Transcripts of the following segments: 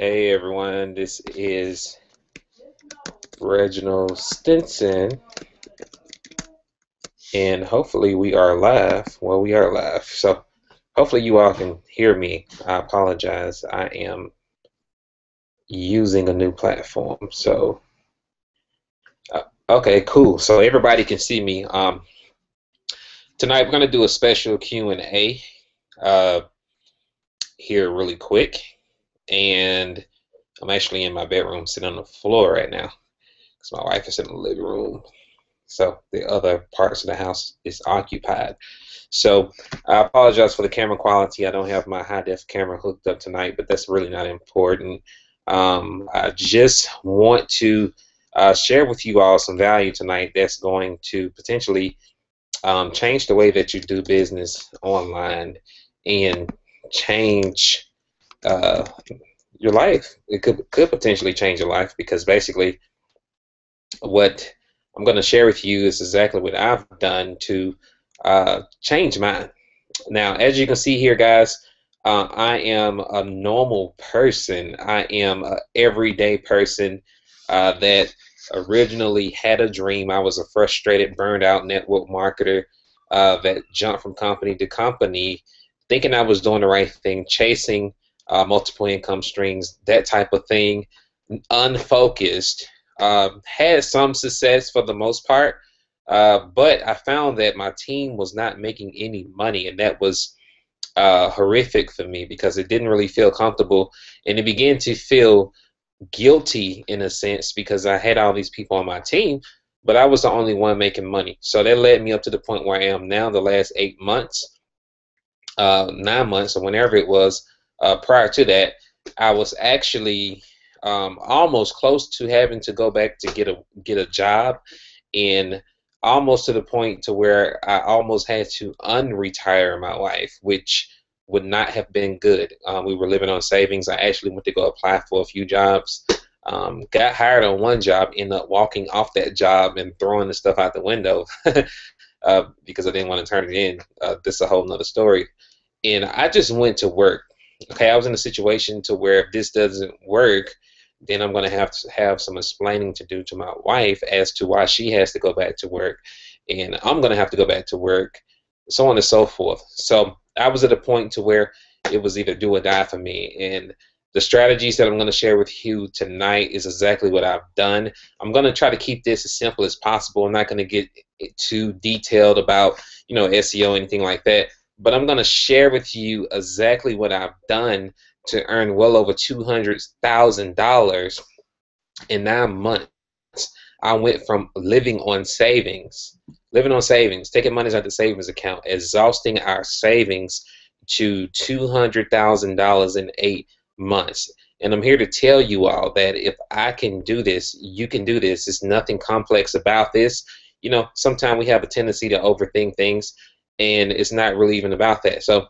Hey everyone, this is Reginald Stinson, and hopefully we are live. Well, we are live, so hopefully you all can hear me. I apologize. I am using a new platform, so okay, cool. So everybody can see me. Tonight we're gonna do a special Q&A uh, here really quick, and I'm actually in my bedroom, sitting on the floor right now because my wife is in the living room. So the other parts of the house is occupied. So I apologize for the camera quality. I don't have my high def camera hooked up tonight, but that's really not important. I just want to share with you all some value tonight that's going to potentially change the way that you do business online and change uh, your life. It could potentially change your life because basically what I'm going to share with you is exactly what I've done to change mine. Now, as you can see here, guys, I am a normal person. I am an everyday person that originally had a dream. I was a frustrated, burned out network marketer that jumped from company to company, thinking I was doing the right thing, chasing multiple income streams, that type of thing, unfocused. Had some success for the most part, but I found that my team was not making any money, and that was horrific for me because it didn't really feel comfortable, and it began to feel guilty in a sense because I had all these people on my team, but I was the only one making money. So that led me up to the point where I am now, the last 8 months, 9 months, or whenever it was. Prior to that, I was actually almost close to having to go back to get a job, and almost to the point to where I almost had to unretire my wife, which would not have been good. We were living on savings. I actually went to go apply for a few jobs. Got hired on one job, ended up walking off that job and throwing the stuff out the window because I didn't want to turn it in. This is a whole nother story. And I just went to work. Okay, I was in a situation to where if this doesn't work, then I'm going to have some explaining to do to my wife as to why she has to go back to work, and I'm going to have to go back to work, so on and so forth. So I was at a point to where it was either do or die for me, and the strategies that I'm going to share with you tonight is exactly what I've done. I'm going to try to keep this as simple as possible. I'm not going to get too detailed about, SEO, anything like that, but I'm going to share with you exactly what I've done to earn well over $200,000 in 9 months. I went from living on savings, taking money out the savings account, exhausting our savings, to $200,000 in 8 months. And I'm here to tell you all that if I can do this, you can do this. There's nothing complex about this. Sometimes we have a tendency to overthink things, and it's not really even about that. So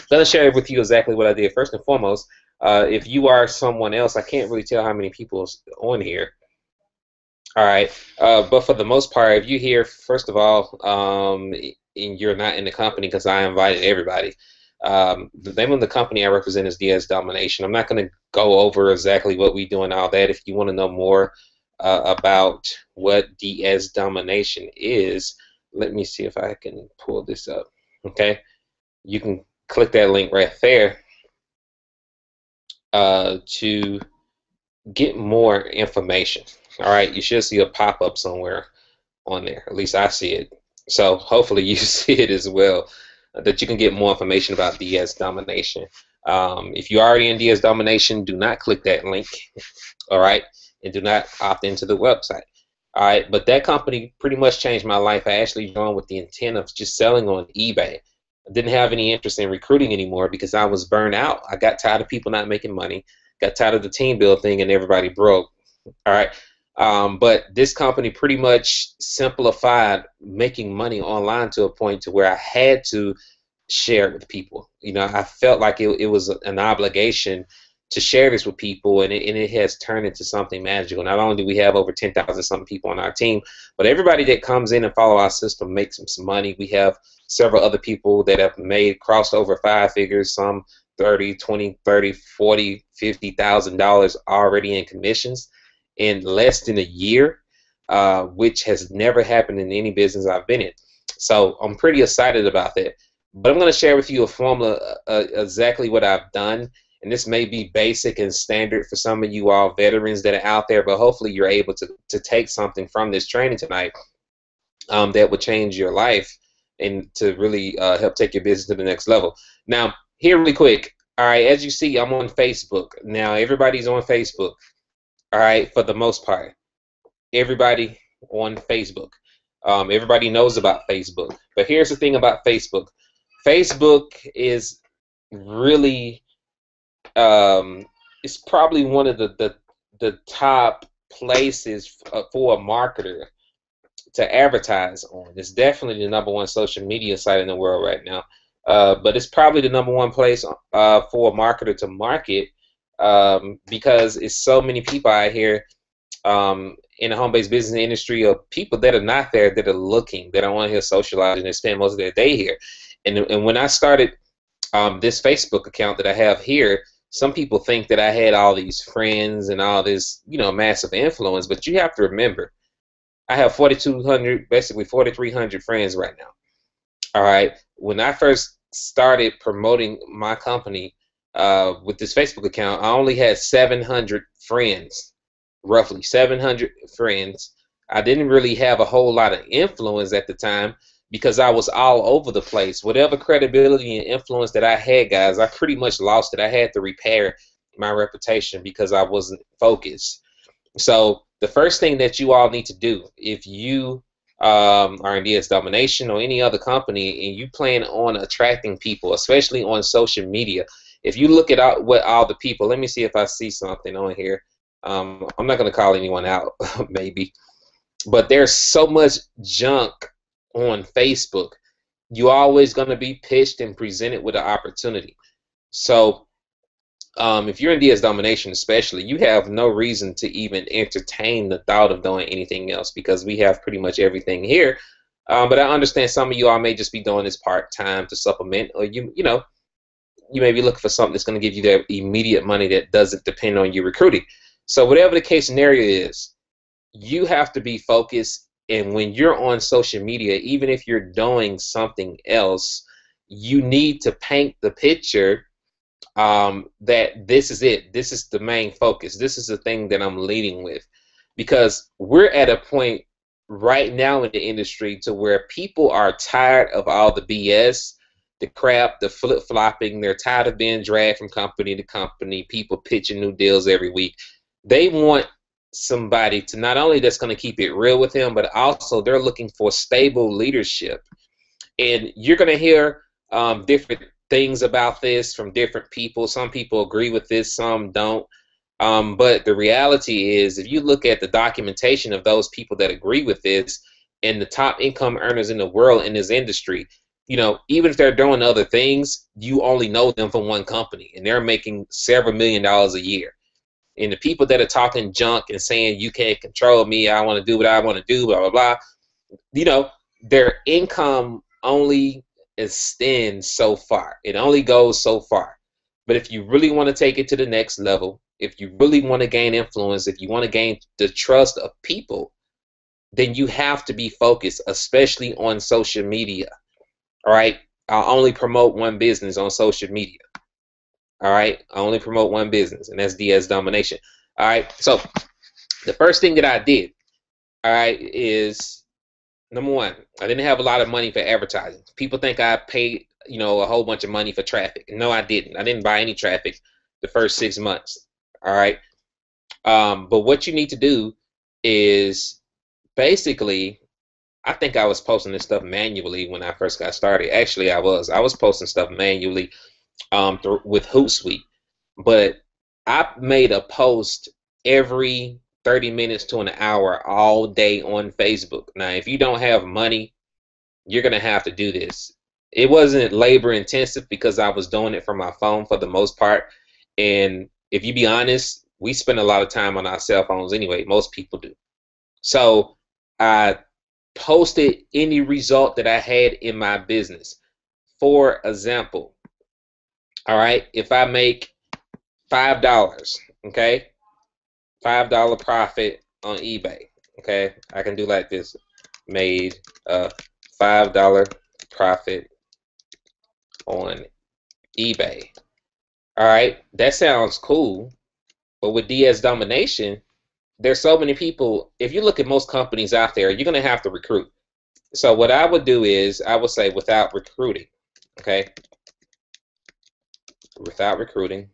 let us share with you exactly what I did. First and foremost, if you are someone else, I can't really tell how many people on here. All right, but for the most part, if you here, first of all, and you're not in the company, because I invited everybody. The name of the company I represent is DS Domination. I'm not going to go over exactly what we do and all that. If you want to know more about what DS Domination is, let me see if I can pull this up. Okay, you can click that link right there to get more information. All right, you should see a pop-up somewhere on there. At least I see it. So hopefully you see it as well, that you can get more information about DS Domination. If you're already in DS Domination, do not click that link. All right, and do not opt into the website. All right, but that company pretty much changed my life. I actually joined with the intent of just selling on eBay. I didn't have any interest in recruiting anymore because I was burned out. I got tired of people not making money, got tired of the team build thing, and everybody broke. All right, but this company pretty much simplified making money online to a point to where I had to share it with people. I felt like it was an obligation to share this with people, and it has turned into something magical. Not only do we have over 10,000 something people on our team, but everybody that comes in and follow our system makes some money. We have several other people that have crossed over 5 figures, some 30, 20, 30, 40, $50,000 already in commissions in less than a year, which has never happened in any business I've been in. So I'm pretty excited about that. But I'm going to share with you a formula, exactly what I've done. And this may be basic and standard for some of you all veterans that are out there, but hopefully you're able to take something from this training tonight that would change your life and to really help take your business to the next level. Now, here really quick. All right, as you see, I'm on Facebook. Now, everybody's on Facebook. All right, for the most part. Everybody on Facebook. Everybody knows about Facebook. But here's the thing about Facebook. Facebook is really, it's probably one of the top places for a marketer to advertise on. It's definitely the #1 social media site in the world right now. But it's probably the #1 place for a marketer to market because it's so many people out here in the home-based business industry, or people that are not there, that are looking, that are on here socializing and spend most of their day here. And when I started this Facebook account that I have here, some people think that I had all these friends and all this, massive influence. But you have to remember, I have 4,200, basically 4,300 friends right now. All right. When I first started promoting my company with this Facebook account, I only had 700 friends, roughly 700 friends. I didn't really have a whole lot of influence at the time because I was all over the place. Whatever credibility and influence that I had, guys, I pretty much lost it. I had to repair my reputation because I wasn't focused. So the first thing that you all need to do, if you are in DS Domination or any other company and you plan on attracting people, especially on social media, if you look at what all the people, let me see if I see something on here. I'm not going to call anyone out, maybe, but there's so much junk on Facebook. You're always going to be pitched and presented with an opportunity. So if you're in DS Domination especially, you have no reason to even entertain the thought of doing anything else because we have pretty much everything here. But I understand some of you all may just be doing this part-time to supplement, or you may be looking for something that's going to give you that immediate money that doesn't depend on your recruiting. So whatever the case scenario is, you have to be focused. And when you're on social media, even if you're doing something else, you need to paint the picture that this is it. This is the main focus. This is the thing that I'm leading with. Because we're at a point right now in the industry to where people are tired of all the BS, the crap, the flip-flopping. They're tired of being dragged from company to company, people pitching new deals every week. They want somebody to not only that's going to keep it real with them, but also they're looking for stable leadership. And you're going to hear different things about this from different people. Some people agree with this, some don't. But the reality is, if you look at the documentation of those people that agree with this and the top income earners in the world in this industry, even if they're doing other things, you only know them from one company, and they're making several $1 million a year. And the people that are talking junk and saying you can't control me, I want to do what I want to do, blah, blah, blah, their income only extends so far. It only goes so far. But if you really want to take it to the next level, if you really want to gain influence, if you want to gain the trust of people, then you have to be focused, especially on social media. All right? I'll only promote one business on social media. All right? I only promote one business, and that's DS Domination. All right? So the first thing that I did, all right, is number one, I didn't have a lot of money for advertising. People think I paid, a whole bunch of money for traffic. No, I didn't. I didn't buy any traffic the first 6 months. All right? But what you need to do is basically, I think I was posting this stuff manually when I first got started. Actually, I was posting stuff manually with Hootsuite. But I made a post every 30 minutes to an hour all day on Facebook. Now, if you don't have money, you're going to have to do this. It wasn't labor intensive because I was doing it from my phone for the most part. And if you be honest, we spend a lot of time on our cell phones anyway. Most people do. So I posted any result that I had in my business. For example, All right, if I make $5, okay, $5 profit on eBay, okay, I can do like this: made a $5 profit on eBay. All right, that sounds cool, but with DS domination, there's so many people. If you look at most companies out there, you're gonna have to recruit. So what I would do is I would say without recruiting, okay, without recruiting.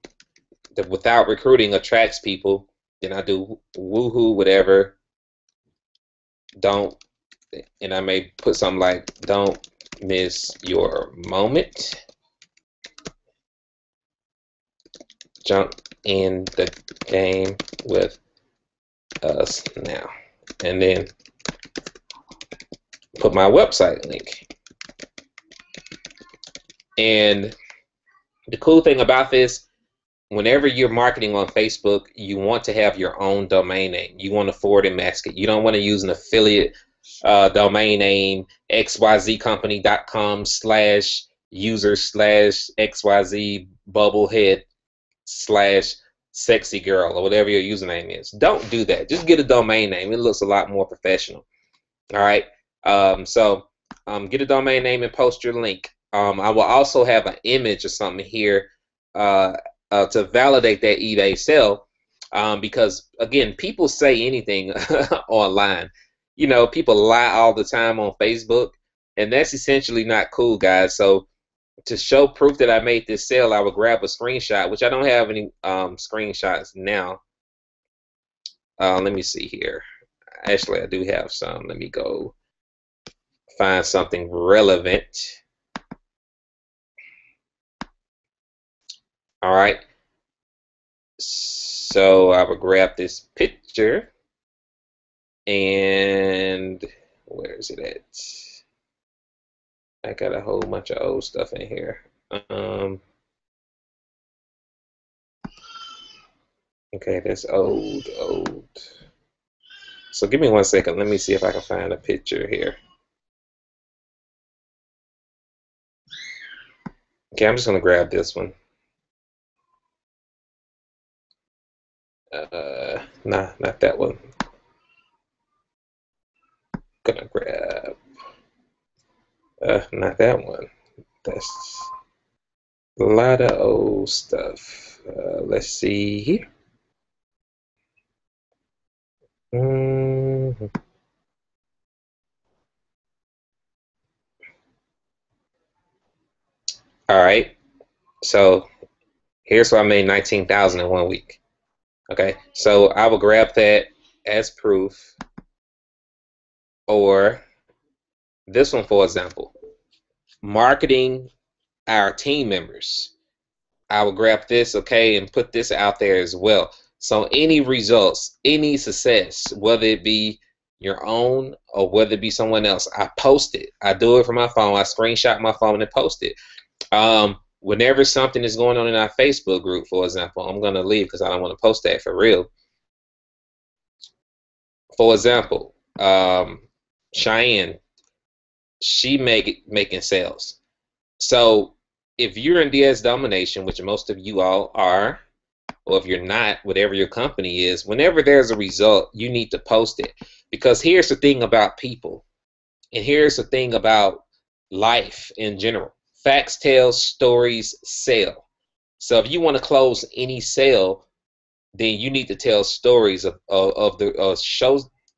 The without recruiting attracts people. Then I do woohoo whatever. Don't, and I may put something like don't miss your moment. Jump in the game with us now, and then put my website link. And the cool thing about this, whenever you're marketing on Facebook, you want to have your own domain name. You want to forward and mask it. You don't want to use an affiliate domain name, xyzcompany.com/user/xyz bubblehead/sexy girl, or whatever your username is. Don't do that. Just get a domain name. It looks a lot more professional. All right. Get a domain name and post your link. I will also have an image or something here to validate that eBay sale, because again, people say anything online. You know, people lie all the time on Facebook, and that's essentially not cool, guys. So to show proof that I made this sale, I would grab a screenshot, which I don't have any screenshots now. Let me see here. Actually, I do have some. Let me go find something relevant. All right. So I will grab this picture, and where is it at? I got a whole bunch of old stuff in here. Okay, that's old. So give me 1 second. Let me see if I can find a picture here. Okay, I'm just gonna grab this one. Nah, not that one. Gonna grab not that one. That's a lot of old stuff. Let's see here. All right. So here's where I made 19,000 in 1 week. Okay. So I will grab that as proof, or this one, for example, marketing our team members. I will grab this, okay, and put this out there as well. So any results, any success, whether it be your own or whether it be someone else, I post it. I do it from my phone. I screenshot my phone and post it. Whenever something is going on in our Facebook group, for example, I'm going to leave because I don't want to post that for real. For example, Cheyenne, she making sales. So if you're in DS domination, which most of you all are, or if you're not, whatever your company is, whenever there's a result, you need to post it. Because here's the thing about people, and here's the thing about life in general. Facts tell, stories sell. So if you want to close any sale, then you need to tell stories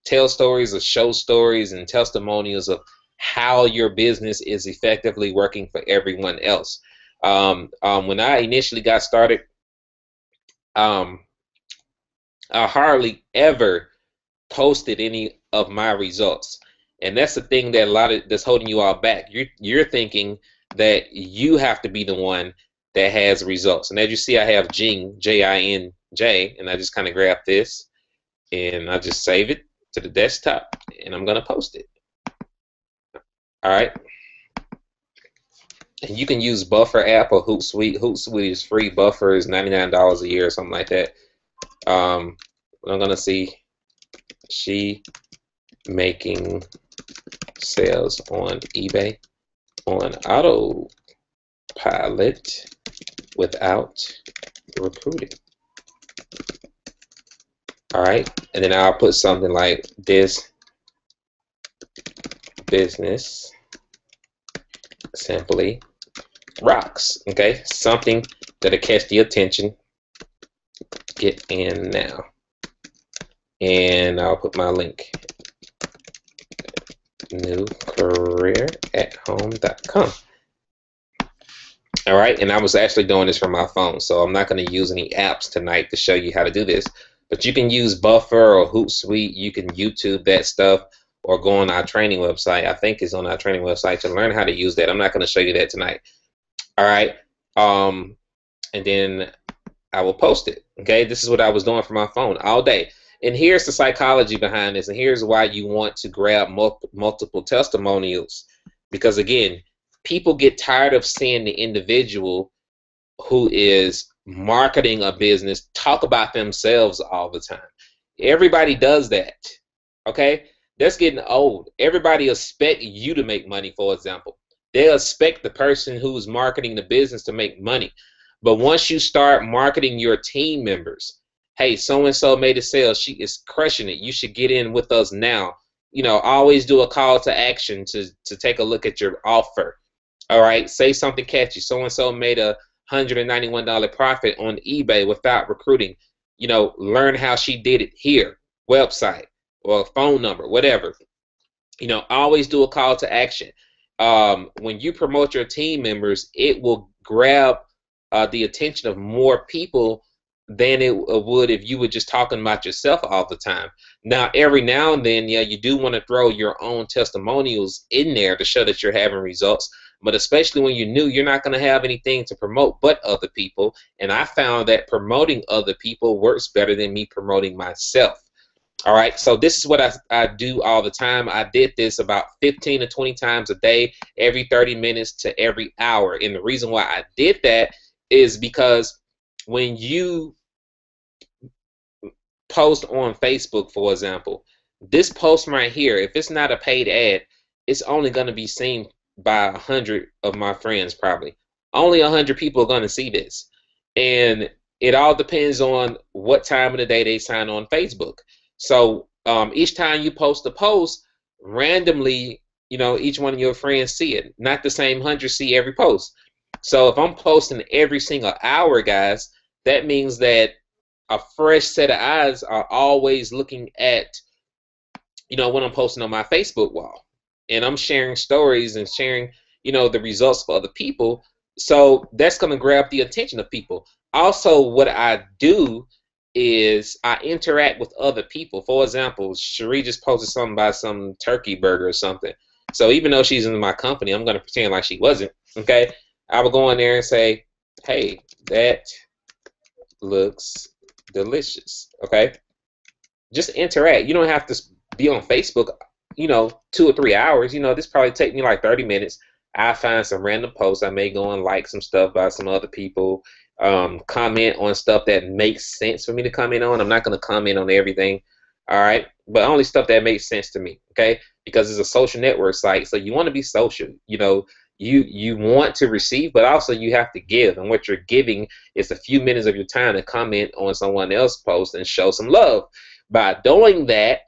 tell stories of show stories and testimonials of how your business is effectively working for everyone else. When I initially got started, I hardly ever posted any of my results, and that's the thing that that's holding you all back. You're thinking that you have to be the one that has results, and as you see, I have Jing, J-I-N-J, and I just kind of grab this and I just save it to the desktop, and I'm gonna post it. All right. And you can use Buffer app or Hootsuite. Hootsuite is free. Buffer is $99 a year or something like that. I'm gonna see she making sales on eBay on autopilot without recruiting. All right, and then I'll put something like this business simply rocks. Okay, something that'll catch the attention. Get in now, and I'll put my link. newcareerathome.com. All right, and I was actually doing this from my phone, so I'm not going to use any apps tonight to show you how to do this. But you can use Buffer or Hootsuite. You can YouTube that stuff or go on our training website. I think it's on our training website to learn how to use that. I'm not going to show you that tonight. All right, and then I will post it. Okay, this is what I was doing from my phone all day. And here's the psychology behind this, and here's why you want to grab multiple testimonials. Because again, people get tired of seeing the individual who is marketing a business talk about themselves all the time. Everybody does that. Okay, that's getting old. Everybody expect you to make money, for example. They expect the person who's marketing the business to make money. But once you start marketing your team members, hey, so-and-so made a sale, she is crushing it, you should get in with us now. You know, always do a call to action to take a look at your offer. All right, say something catchy. So-and-so made a $191 profit on eBay without recruiting. You know, learn how she did it here, website or phone number, whatever. You know, always do a call to action. When you promote your team members, it will grab the attention of more people than it would if you were just talking about yourself all the time. Now, every now and then, yeah, you do want to throw your own testimonials in there to show that you're having results. But especially when you're new, you're not going to have anything to promote but other people. And I found that promoting other people works better than me promoting myself. All right, so this is what I do all the time. I did this about 15 to 20 times a day, every 30 minutes to every hour. And the reason why I did that is because when you post on Facebook, for example, this post right here, if it's not a paid ad, it's only going to be seen by 100 of my friends probably. Only 100 people are going to see this. And it all depends on what time of the day they sign on Facebook. So each time you post a post, randomly, you know, each one of your friends see it. Not the same 100 see every post. So if I'm posting every single hour, guys, that means that a fresh set of eyes are always looking at, you know, when I'm posting on my Facebook wall. And I'm sharing stories and sharing, you know, the results for other people. So that's going to grab the attention of people. Also, what I do is I interact with other people. For example, Cherie just posted something about some turkey burger or something. So even though she's in my company, I'm going to pretend like she wasn't. Okay, I will go in there and say, hey, that looks delicious. Okay, just interact. You don't have to be on Facebook, you know, 2 or 3 hours. You know, this probably take me like 30 minutes. I find some random posts. I may go and like some stuff by some other people. Comment on stuff that makes sense for me to comment on. I'm not going to comment on everything, all right, but only stuff that makes sense to me, okay, because it's a social network site, so you want to be social. You know, you want to receive, but also you have to give, and what you're giving is a few minutes of your time to comment on someone else's post and show some love. By doing that,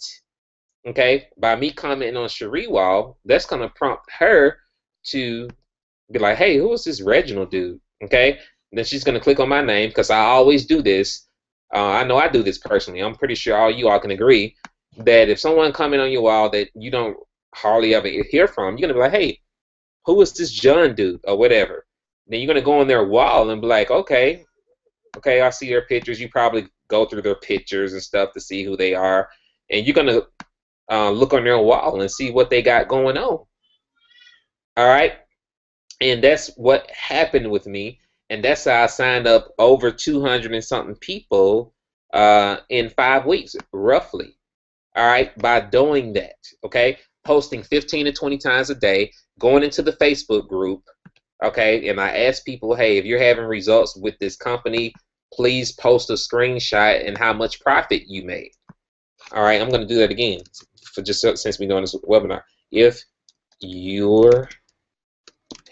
okay, by me commenting on Cherie wall, that's going to prompt her to be like, hey, who is this Reginald dude? Okay, then she's going to click on my name, because I always do this. I know I do this personally. I'm pretty sure all you all can agree that if someone comment on your wall that you don't hardly ever hear from, you're going to be like, hey, who is this John dude or whatever? Then you're going to go on their wall and be like, okay, I see their pictures. You probably go through their pictures and stuff to see who they are. And you're going to look on their wall and see what they got going on. All right? And that's what happened with me. And that's how I signed up over 200 and something people in 5 weeks, roughly. All right, by doing that, okay, posting 15 to 20 times a day, going into the Facebook group, okay, and I ask people, hey, if you're having results with this company, please post a screenshot and how much profit you made. All right, I'm going to do that again for just since we're doing this webinar. If you're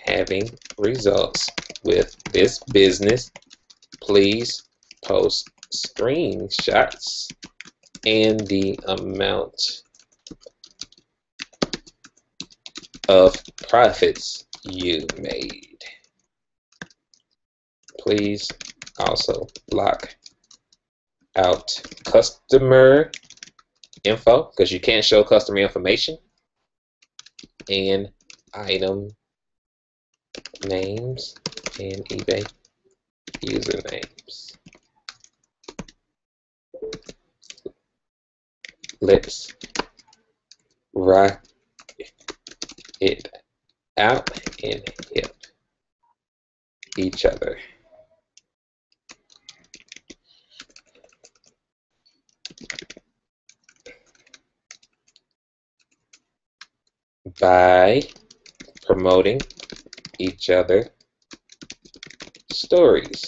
having results with this business. Please post screenshots and the amount of profits you made. Please also block out customer info, because you can't show customer information, and item names and eBay usernames. Let's rock it out and help each other. By promoting each other stories.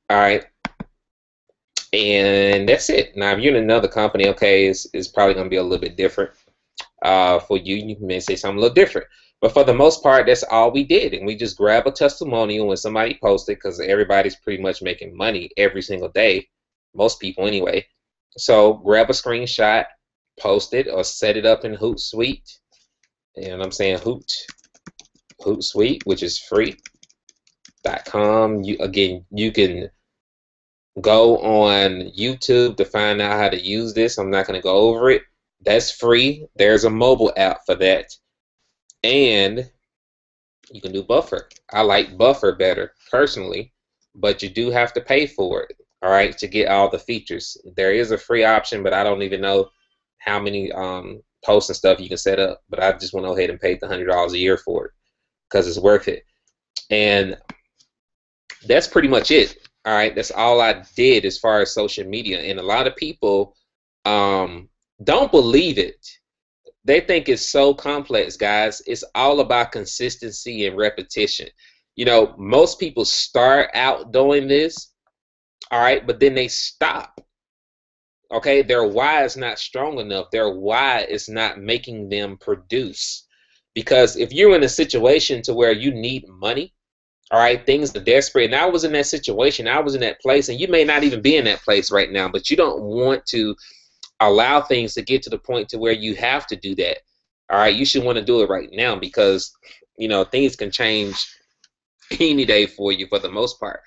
All right, and that's it. Now, if you're in another company, okay, it's probably going to be a little bit different. For you, you may say something a little different. But for the most part, that's all we did. And we just grab a testimonial when somebody posted, because everybody's pretty much making money every single day. Most people anyway. So grab a screenshot, post it, or set it up in Hootsuite. And I'm saying Hootsuite, which is free.com. Again, you can go on YouTube to find out how to use this. I'm not going to go over it. That's free. There's a mobile app for that. And you can do Buffer. I like Buffer better personally, but you do have to pay for it, all right, to get all the features. There is a free option, but I don't even know how many posts and stuff you can set up. But I just went ahead and paid the $100 a year for it because it's worth it. And that's pretty much it. All right, that's all I did as far as social media. And a lot of people don't believe it. They think it's so complex, guys. It's all about consistency and repetition. You know, most people start out doing this, all right, but then they stop. Okay, their why is not strong enough. Their why is not making them produce. Because if you're in a situation to where you need money, all right, things are desperate. And I was in that situation. I was in that place, and you may not even be in that place right now, but you don't want to allow things to get to the point to where you have to do that. All right, you should want to do it right now, because you know things can change any day for you for the most part.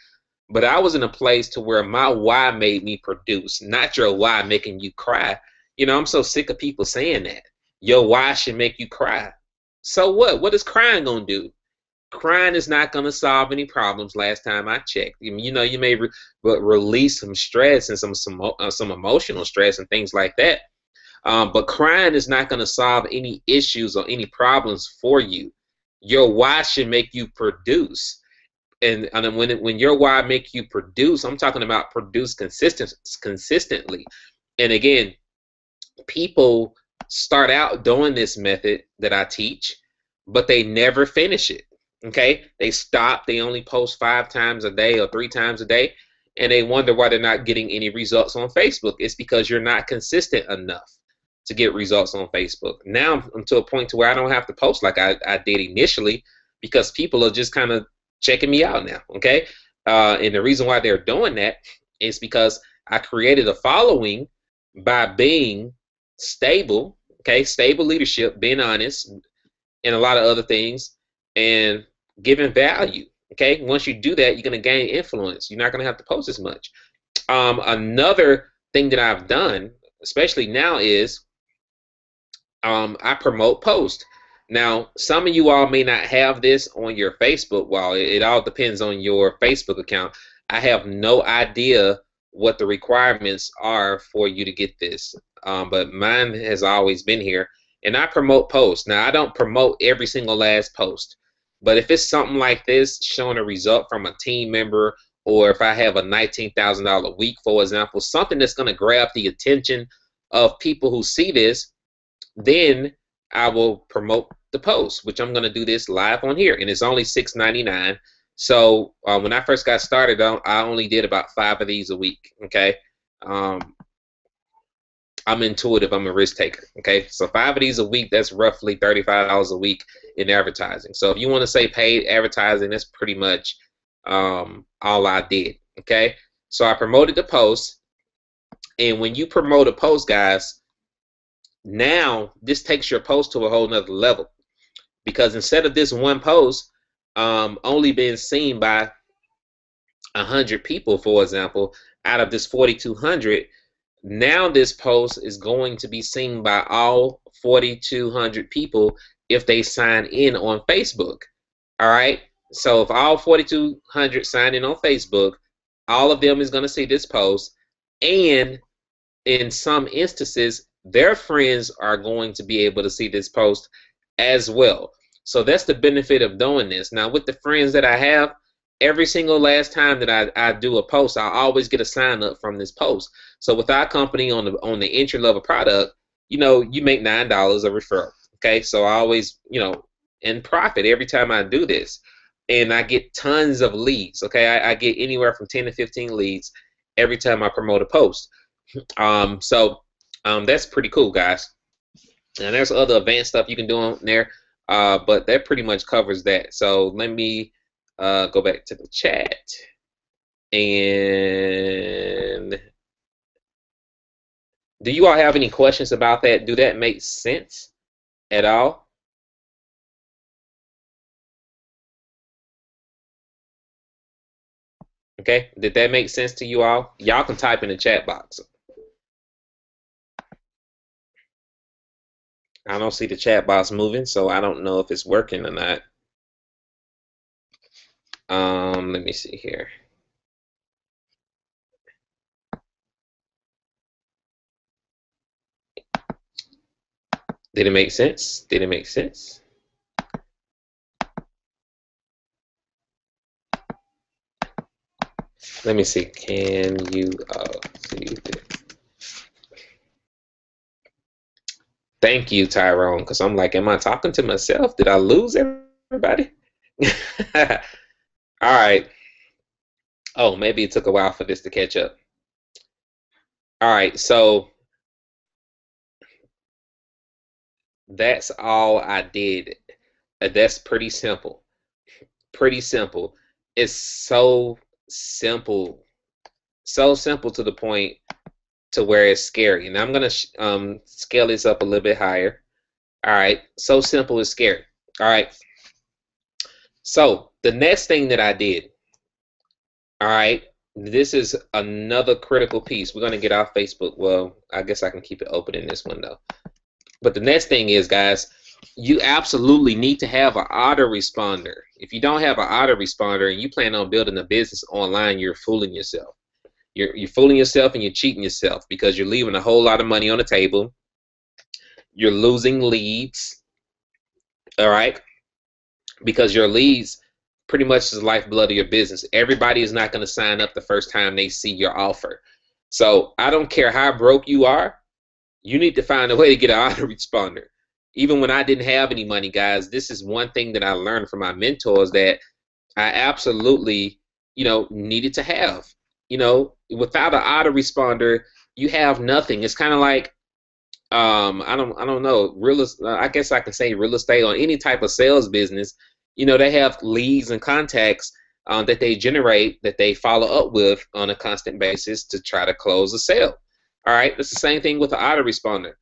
But I was in a place to where my why made me produce, not your why making you cry. You know, I'm so sick of people saying that your why should make you cry. So what? What is crying gonna do? Crying is not going to solve any problems. Last time I checked, you know, you may release some stress and some emotional stress and things like that. But crying is not going to solve any issues or any problems for you. Your why should make you produce, and when your why make you produce, I'm talking about produce consistently. And again, people start out doing this method that I teach, but they never finish it. Okay, they stop. They only post 5 times a day or 3 times a day, and they wonder why they're not getting any results on Facebook. It's because you're not consistent enough to get results on Facebook. Now I'm to a point to where I don't have to post like I did initially, because people are just kind of checking me out now. Okay, and the reason why they're doing that is because I created a following by being stable. Okay, stable leadership, being honest, and a lot of other things, and giving value. Okay, once you do that, you're going to gain influence. You're not going to have to post as much. Another thing that I've done, especially now, is I promote posts. Now, some of you all may not have this on your Facebook wall. It all depends on your Facebook account. I have no idea what the requirements are for you to get this, but mine has always been here. And I promote posts. Now, I don't promote every single last post, but if it's something like this, showing a result from a team member, or if I have a $19,000 week, for example, something that's going to grab the attention of people who see this, then I will promote the post, which I'm going to do this live on here, and it's only $6.99. So when I first got started, I only did about 5 of these a week. Okay, I'm intuitive. I'm a risk taker. Okay, so 5 of these a week. That's roughly $35 a week in advertising. So if you want to say paid advertising, that's pretty much all I did. Okay, so I promoted the post, and when you promote a post, guys, now this takes your post to a whole nother level, because instead of this one post only being seen by 100 people, for example, out of this 4,200, now this post is going to be seen by all 4,200 people if they sign in on Facebook. All right, so if all 4,200 sign in on Facebook, all of them is going to see this post, and in some instances their friends are going to be able to see this post as well. So that's the benefit of doing this. Now, with the friends that I have, every single last time that I do a post, I always get a sign up from this post. So with our company on the entry level product, you make $9 a referral. Okay, so I always, in profit every time I do this, and I get tons of leads. Okay, I get anywhere from 10 to 15 leads every time I promote a post. So that's pretty cool, guys. And there's other advanced stuff you can do on there, but that pretty much covers that. So let me go back to the chat. And do you all have any questions about that? Do that make sense at all? Okay, did that make sense to you all? Y'all can type in the chat box. I don't see the chat box moving, so I don't know if it's working or not. Let me see here. Did it make sense? Did it make sense? Let me see. Can you see this? Thank you, Tyrone, because I'm like, am I talking to myself? Did I lose everybody? All right. Oh, maybe it took a while for this to catch up. All right, so that's all I did. That's pretty simple. Pretty simple. It's so simple. So simple to the point to where it's scary. And I'm going to scale this up a little bit higher. All right, so simple is scary. All right, so the next thing that I did, all right, this is another critical piece. We're going to get off Facebook. Well, I guess I can keep it open in this window. But the next thing is, guys, you absolutely need to have an autoresponder. If you don't have an autoresponder and you plan on building a business online, you're fooling yourself. You're fooling yourself and you're cheating yourself, because you're leaving a whole lot of money on the table. You're losing leads, all right? Because your leads pretty much is the lifeblood of your business. Everybody is not going to sign up the first time they see your offer. So I don't care how broke you are, you need to find a way to get an autoresponder. Even when I didn't have any money, guys, this is one thing that I learned from my mentors that I absolutely, needed to have. Without an autoresponder, you have nothing. It's kind of like, I don't know, I guess I can say real estate or any type of sales business. They have leads and contacts that they generate, that they follow up with on a constant basis to try to close a sale. All right, it's the same thing with the autoresponder.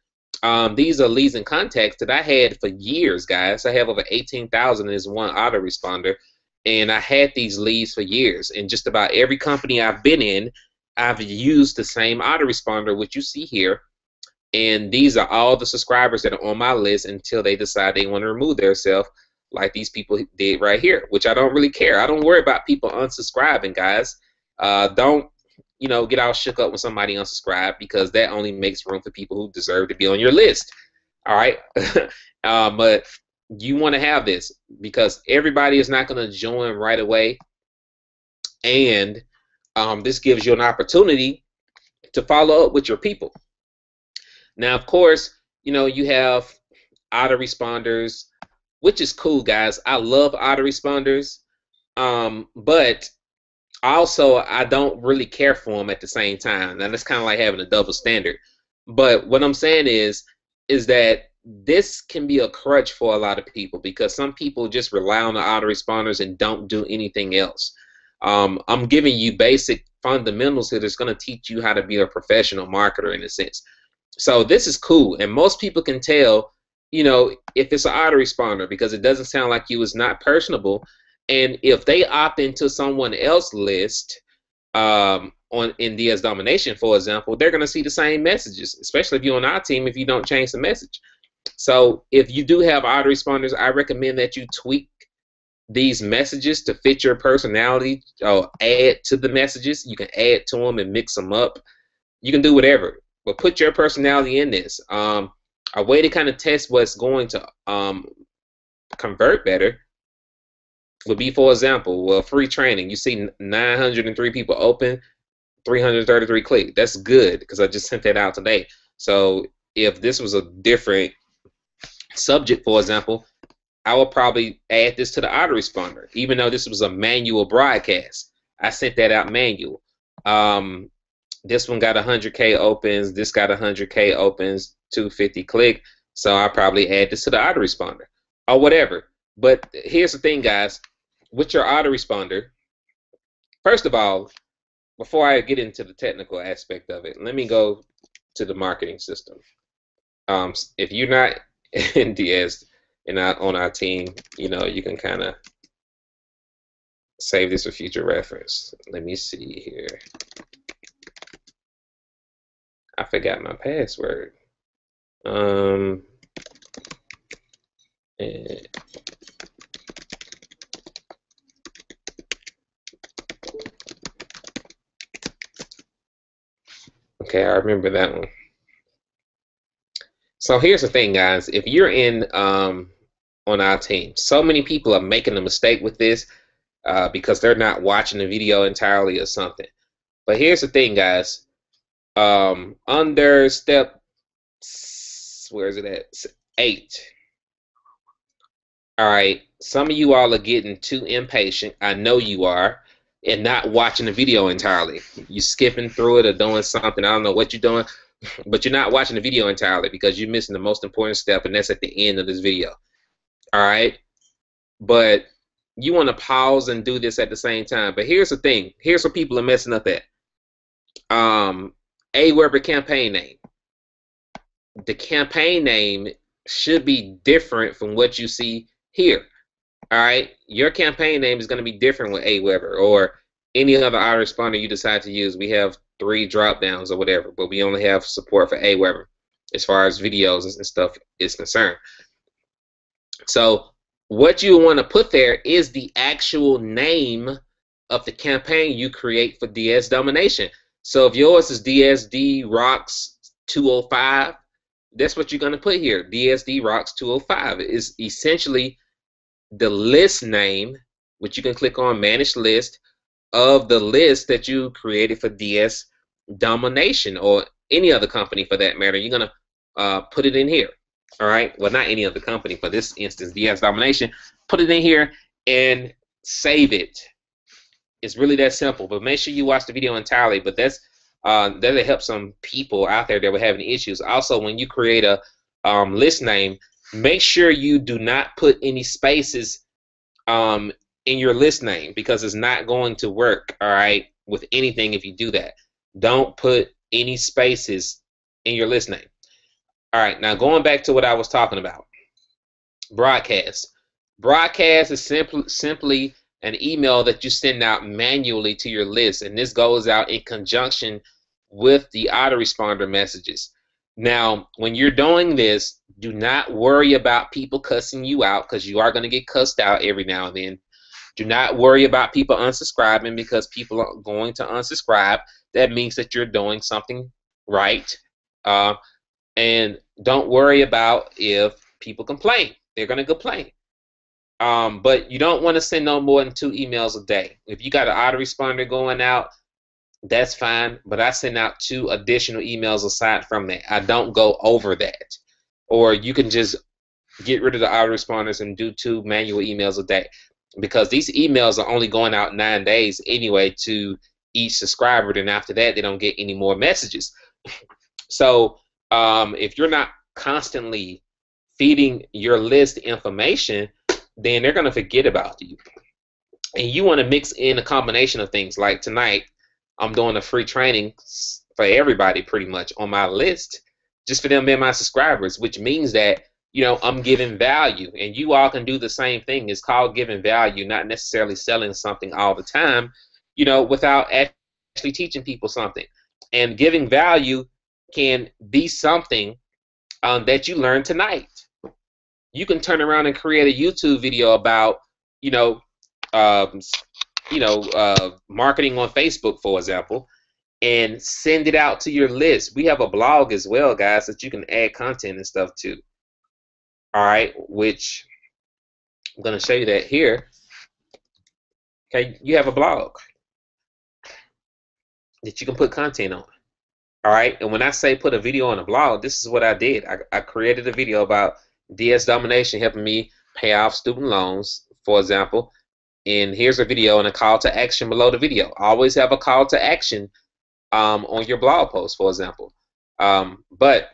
These are leads and contacts that I had for years, guys. I have over 18,000 in this one autoresponder, and I had these leads for years. And just about every company I've been in, I've used the same autoresponder, which you see here. And these are all the subscribers that are on my list until they decide they want to remove themselves, like these people did right here, which I don't really care. I don't worry about people unsubscribing, guys. Don't get all shook up when somebody unsubscribe, because that only makes room for people who deserve to be on your list. All right, but you want to have this, because everybody is not going to join right away, and this gives you an opportunity to follow up with your people. Now, of course, you have autoresponders, which is cool, guys. I love autoresponders, but also I don't really care for them at the same time. Now, that's kind of like having a double standard. But what I'm saying is that this can be a crutch for a lot of people because some people just rely on the autoresponders and don't do anything else. I'm giving you basic fundamentals here that's going to teach you how to be a professional marketer in a sense. So this is cool, and most people can tell, you know, if it's an autoresponder because it doesn't sound like you. It's not personable, and if they opt into someone else's list, on in DS Domination, for example, they're going to see the same messages, especially if you're on our team if you don't change the message. So if you do have autoresponders, I recommend that you tweak these messages to fit your personality or add to the messages. You can add to them and mix them up. You can do whatever, but put your personality in this. A way to kind of test what's going to convert better would be, for example, well, free training. You see 903 people open, 333 click. That's good because I just sent that out today. So if this was a different subject, for example, I would probably add this to the autoresponder, even though this was a manual broadcast. I sent that out manual. This one got 100K opens. This got 100K opens, 250 click. So I'll probably add this to the autoresponder or whatever. But here's the thing, guys. With your autoresponder, first of all, before I get into the technical aspect of it, let me go to the marketing system. If you're not in DS and not on our team, you know, you can kind of save this for future reference. Let me see here. I forgot my password. Okay, I remember that one. So here's the thing, guys. If you're in on our team, so many people are making a mistake with this because they're not watching the video entirely or something. But here's the thing, guys. Under step, where is it at? 8. All right, some of you all are getting too impatient. I know you are, and not watching the video entirely. You're skipping through it or doing something. I don't know what you're doing, but you're not watching the video entirely because you're missing the most important step, and that's at the end of this video. All right, but you want to pause and do this at the same time. But here's the thing. Here's what people are messing up at. AWeber campaign name. The campaign name should be different from what you see here. All right, your campaign name is going to be different with AWeber or any other autoresponder you decide to use. We have 3 drop downs or whatever, but we only have support for AWeber as far as videos and stuff is concerned. So what you want to put there is the actual name of the campaign you create for DS Domination. So if yours is DSD Rocks 205, that's what you're going to put here. DSD Rocks 205 is essentially the list name, which you can click on Manage List, of the list that you created for DS Domination or any other company for that matter. You're going to put it in here. All right. Well, not any other company for this instance, DS Domination. Put it in here and save it. It's really that simple. But make sure you watch the video entirely. But that'll help some people out there that were having issues. Also, when you create a list name, make sure you do not put any spaces in your list name because it's not going to work, all right, with anything if you do that. Don't put any spaces in your list name. All right, now going back to what I was talking about. Broadcast. Broadcast is simply an email that you send out manually to your list, and this goes out in conjunction with the autoresponder messages. Now, when you're doing this, do not worry about people cussing you out because you are going to get cussed out every now and then. Do not worry about people unsubscribing because people are going to unsubscribe. That means that you're doing something right. And don't worry about if people complain. They're going to complain. But you don't want to send no more than 2 emails a day. If you got an autoresponder going out, that's fine, but I send out 2 additional emails aside from that. I don't go over that. Or you can just get rid of the autoresponders and do 2 manual emails a day because these emails are only going out 9 days anyway to each subscriber. Then after that, they don't get any more messages. So If you're not constantly feeding your list information, then they're going to forget about you. And you want to mix in a combination of things. Like tonight, I'm doing a free training for everybody pretty much on my list, just for them being my subscribers, which means that, you know, I'm giving value, and you all can do the same thing. It's called giving value, not necessarily selling something all the time, you know, without actually teaching people something. And giving value can be something that you learn tonight. You can turn around and create a YouTube video about, you know, um, marketing on Facebook, for example, and send it out to your list. We have a blog as well, guys, that you can add content and stuff to. All right, which I'm going to show you that here. Okay, you have a blog that you can put content on. All right, and when I say put a video on a blog, this is what I did. I created a video about DS Domination helping me pay off student loans, for example. And here's a video and a call to action below the video. Always have a call to action on your blog post, for example. But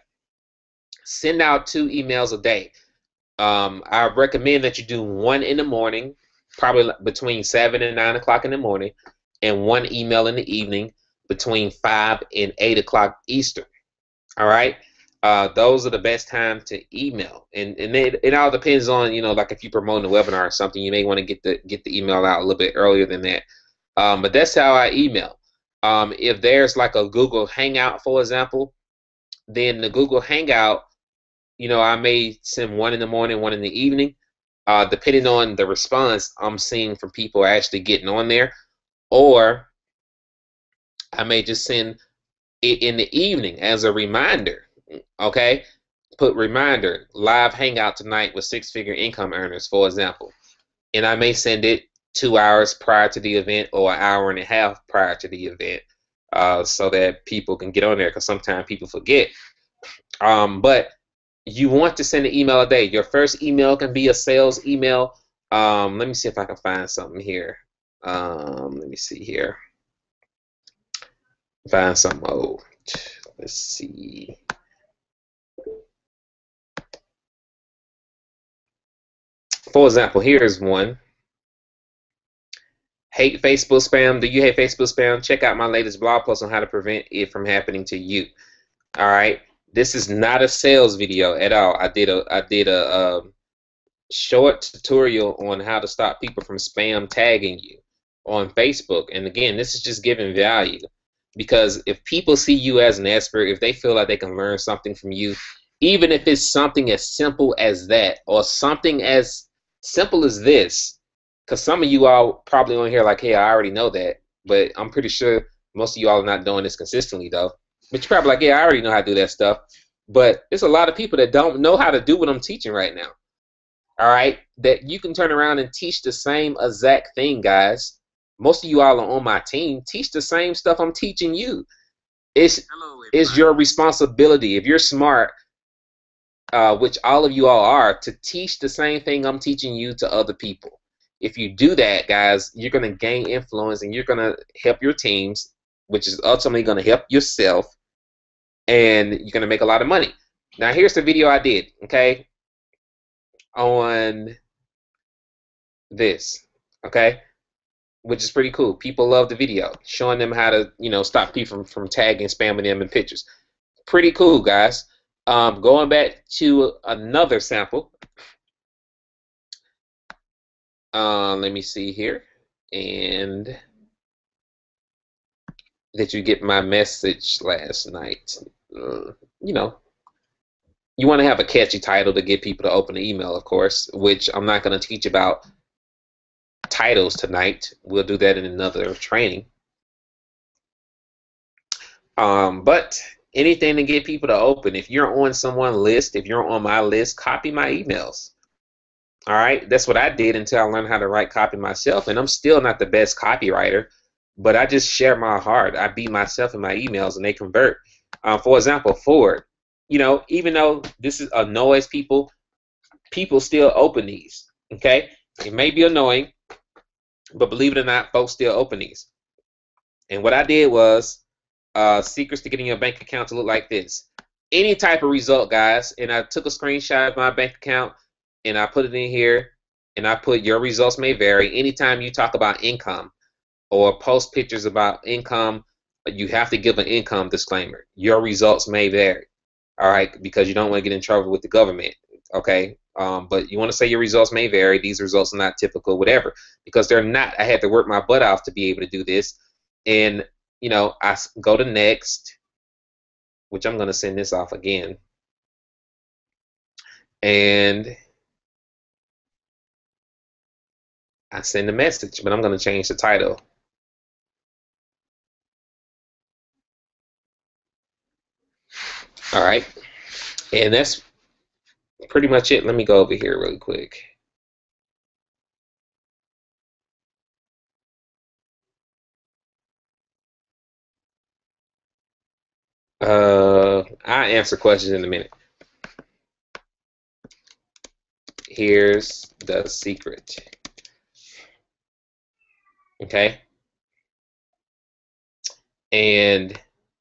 send out 2 emails a day. I recommend that you do 1 in the morning, probably between 7 and 9 o'clock in the morning, and 1 email in the evening between 5 and 8 o'clock Eastern. All right. Those are the best time to email, and it all depends on, you know, like if you promote a webinar or something, you may want to get the email out a little bit earlier than that. But that's how I email. If there's like a Google Hangout, for example, then the Google Hangout, you know, I may send 1 in the morning, 1 in the evening, depending on the response I'm seeing from people actually getting on there, or I may just send it in the evening as a reminder. Okay, put reminder, live hangout tonight with 6-figure income earners, for example, and I may send it 2 hours prior to the event or an hour and a half prior to the event, so that people can get on there, because sometimes people forget. But you want to send an email a day. Your first email can be a sales email. Let me see if I can find something here. Let me see here. Find something old. Let's see. For example, here's one. Hate Facebook spam. Do you hate Facebook spam? Check out my latest blog post on how to prevent it from happening to you. All right. This is not a sales video at all. I did a short tutorial on how to stop people from spam tagging you on Facebook. And again, this is just giving value, because if people see you as an expert, if they feel like they can learn something from you, even if it's something as simple as that, or something as simple as this, because some of you all probably on here like, hey, I already know that, but I'm pretty sure most of you all are not doing this consistently though. But you're probably like, yeah, I already know how to do that stuff. But there's a lot of people that don't know how to do what I'm teaching right now. All right, that you can turn around and teach the same exact thing, guys. Most of you all are on my team. Teach the same stuff I'm teaching you. It's your responsibility, if you're smart, which all of you all are, to teach the same thing I'm teaching you to other people. If you do that, guys, you're going to gain influence, and you're going to help your teams, which is ultimately going to help yourself, and you're going to make a lot of money. Now, here's the video I did, okay, on this, okay, which is pretty cool. People love the video, showing them how to, you know, stop people from tagging, spamming them in pictures. Pretty cool, guys. Going back to another sample. Let me see here. And did you get my message last night? You know, you want to have a catchy title to get people to open the email, of course, which I'm not going to teach about titles tonight. We'll do that in another training. But anything to get people to open. If you're on someone's list, if you're on my list, copy my emails. All right, that's what I did until I learned how to write copy myself, and I'm still not the best copywriter, but I just share my heart. I beat myself in my emails, and they convert. For example, Ford. You know, even though this is annoys people, people still open these. Okay, it may be annoying, but believe it or not, folks still open these. And what I did was secrets to getting your bank account to look like this. any type of result, guys, and I took a screenshot of my bank account and I put it in here, and I put your results may vary. Anytime you talk about income or post pictures about income, you have to give an income disclaimer. Your results may vary, all right, because you don't want to get in trouble with the government, okay? But you want to say your results may vary. These results are not typical, whatever, because they're not. I had to work my butt off to be able to do this, and you know, I go to next, which I'm going to send this off again, and I send a message, but I'm going to change the title. All right, and that's pretty much it. Let me go over here really quick. I'll answer questions in a minute. Here's the secret. Okay. And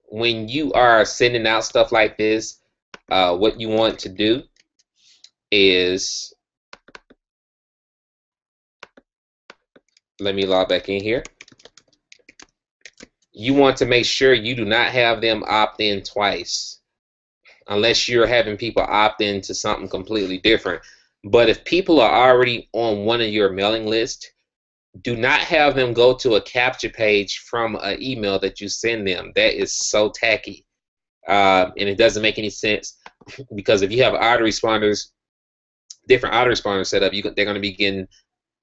when you are sending out stuff like this, what you want to do is, let me log back in here. You want to make sure you do not have them opt in twice, unless you're having people opt into something completely different. But if people are already on one of your mailing lists, do not have them go to a capture page from an email that you send them. That is so tacky, and it doesn't make any sense, because if you have autoresponders, different autoresponders set up, they're going to be getting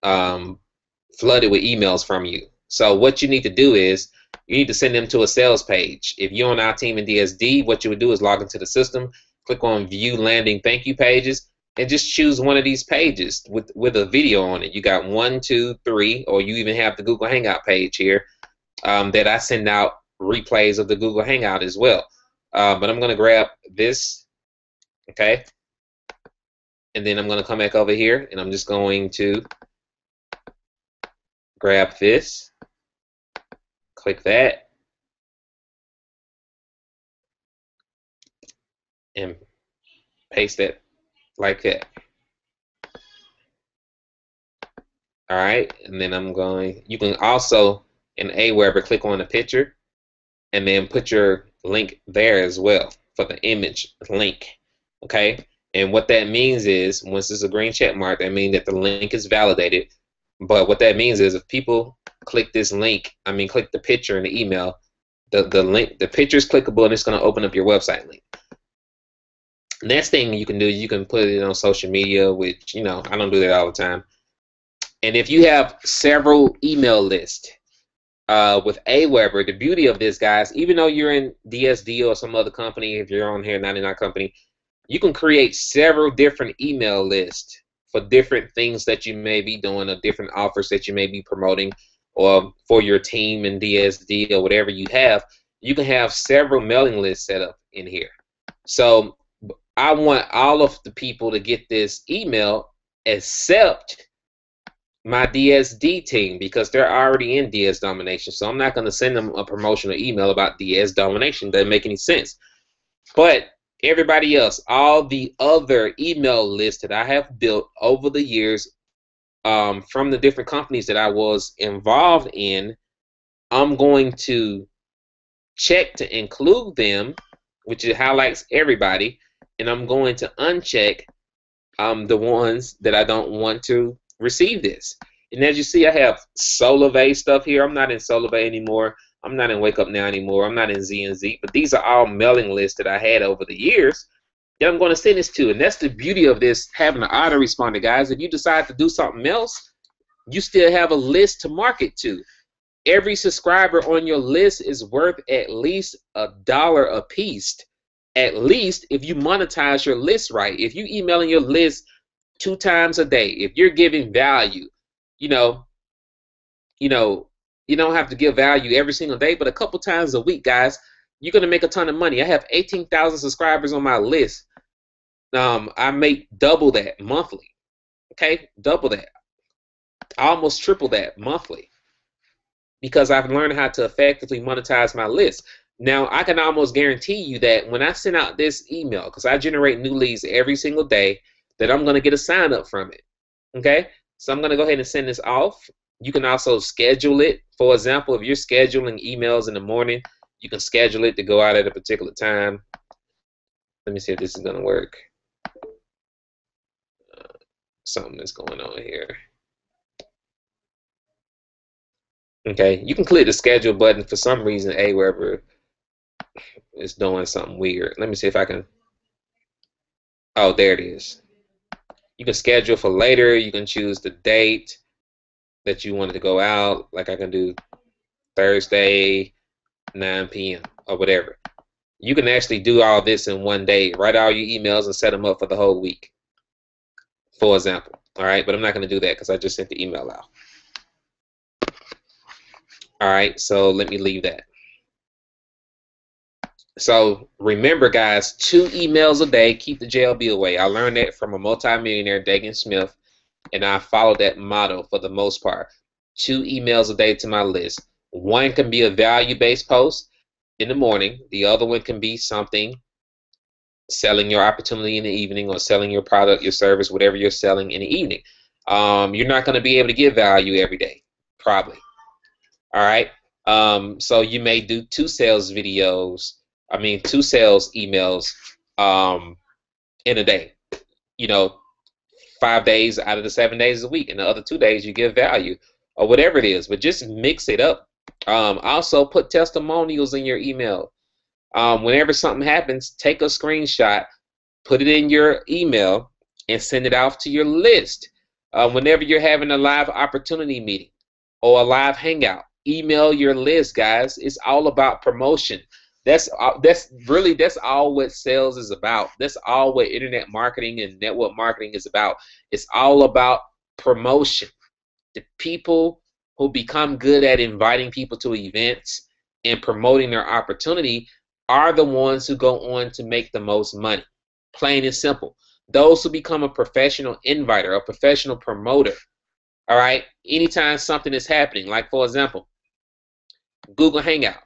flooded with emails from you. So what you need to do is you need to send them to a sales page. If you're on our team in DSD, what you would do is log into the system, click on View Landing Thank You Pages, and just choose one of these pages with a video on it. You got 1, 2, 3, or you even have the Google Hangout page here that I send out replays of the Google Hangout as well. But I'm going to grab this, okay? And then I'm going to come back over here, and I'm just going to grab this, click that, and paste it like that. All right, and then you can also in Aweber click on the picture and then put your link there as well for the image link, okay? And what that means is, once it's a green check mark, that means that the link is validated. But what that means is, if people click this link, click the picture in the email, the picture is clickable and it's going to open up your website link. Next thing you can do is you can put it on social media, which, you know, I don't do that all the time. And if you have several email lists with Aweber, the beauty of this, guys, even though you're in DSD or some other company, if you're on here, 99 company, you can create several different email lists for different things that you may be doing, or different offers that you may be promoting, or for your team in DSD or whatever you have. You can have several mailing lists set up in here. So I want all of the people to get this email except my DSD team, because they're already in DS Domination. So I'm not going to send them a promotional email about DS Domination. Doesn't make any sense. But everybody else, all the other email lists that I have built over the years from the different companies that I was involved in, I'm going to check to include them, which highlights everybody, and I'm going to uncheck the ones that I don't want to receive this. And as you see, I have SolarVay stuff here. I'm not in SolarVay anymore. I'm not in Wake Up Now anymore. I'm not in ZNZ. But these are all mailing lists that I had over the years that I'm going to send this to. And that's the beauty of this, having an autoresponder, guys. If you decide to do something else, you still have a list to market to. Every subscriber on your list is worth at least $1 a piece. At least, if you monetize your list right. If you emailing your list 2 times a day, if you're giving value, you don't have to give value every single day, but a couple times a week, guys, you're gonna make a ton of money. I have 18,000 subscribers on my list. I make double that monthly. Okay, double that, almost triple that monthly, because I've learned how to effectively monetize my list. Now, I can almost guarantee you that when I send out this email, because I generate new leads every single day, that I'm going to get a sign up from it. Okay, so I'm going to go ahead and send this off. You can also schedule it. For example, if you're scheduling emails in the morning, you can schedule it to go out at a particular time. Let me see if this is going to work. Something is going on here. Okay, you can click the schedule button. For some reason, Aweber is doing something weird. Let me see if I can. Oh, there it is. You can schedule for later. You can choose the date that you wanted to go out. Like I can do Thursday, 9 p.m. or whatever. You can actually do all this in one day. Write all your emails and set them up for the whole week, for example. All right, but I'm not going to do that because I just sent the email out. All right, so let me leave that. So remember, guys, 2 emails a day keep the JLB away. I learned that from a multimillionaire, Dagan Smith, and I followed that motto for the most part. 2 emails a day to my list. One can be a value-based post in the morning. The other one can be something selling your opportunity in the evening, or selling your product, your service, whatever you're selling in the evening. You're not going to be able to give value every day, probably. All right. So you may do 2 sales videos. 2 sales emails in a day. 5 days out of the 7 days a week, and the other 2 days you give value, or whatever it is. But just mix it up. Also, put testimonials in your email. Whenever something happens, take a screenshot, put it in your email, and send it off to your list. Whenever you're having a live opportunity meeting or a live hangout, email your list, guys. It's all about promotion. That's all what sales is about. That's all what internet marketing and network marketing is about. It's all about promotion. The people who become good at inviting people to events and promoting their opportunity are the ones who go on to make the most money. Plain and simple. Those who become a professional inviter, a professional promoter, all right, anytime something is happening, like for example, Google Hangout,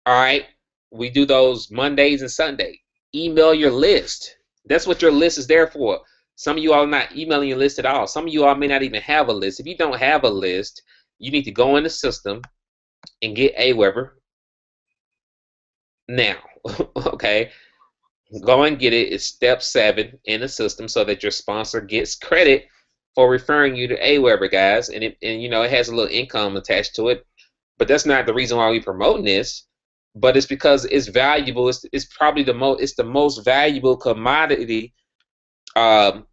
all right, we do those Mondays and Sundays. Email your list. That's what your list is there for. Some of you all are not emailing your list at all. Some of you all may not even have a list. If you don't have a list, you need to go in the system and get Aweber now. Okay, go and get it. It's step 7 in the system, so that your sponsor gets credit for referring you to Aweber, guys. And it has a little income attached to it, but that's not the reason why we're promoting this. But it's because it's valuable. It's probably the most valuable commodity to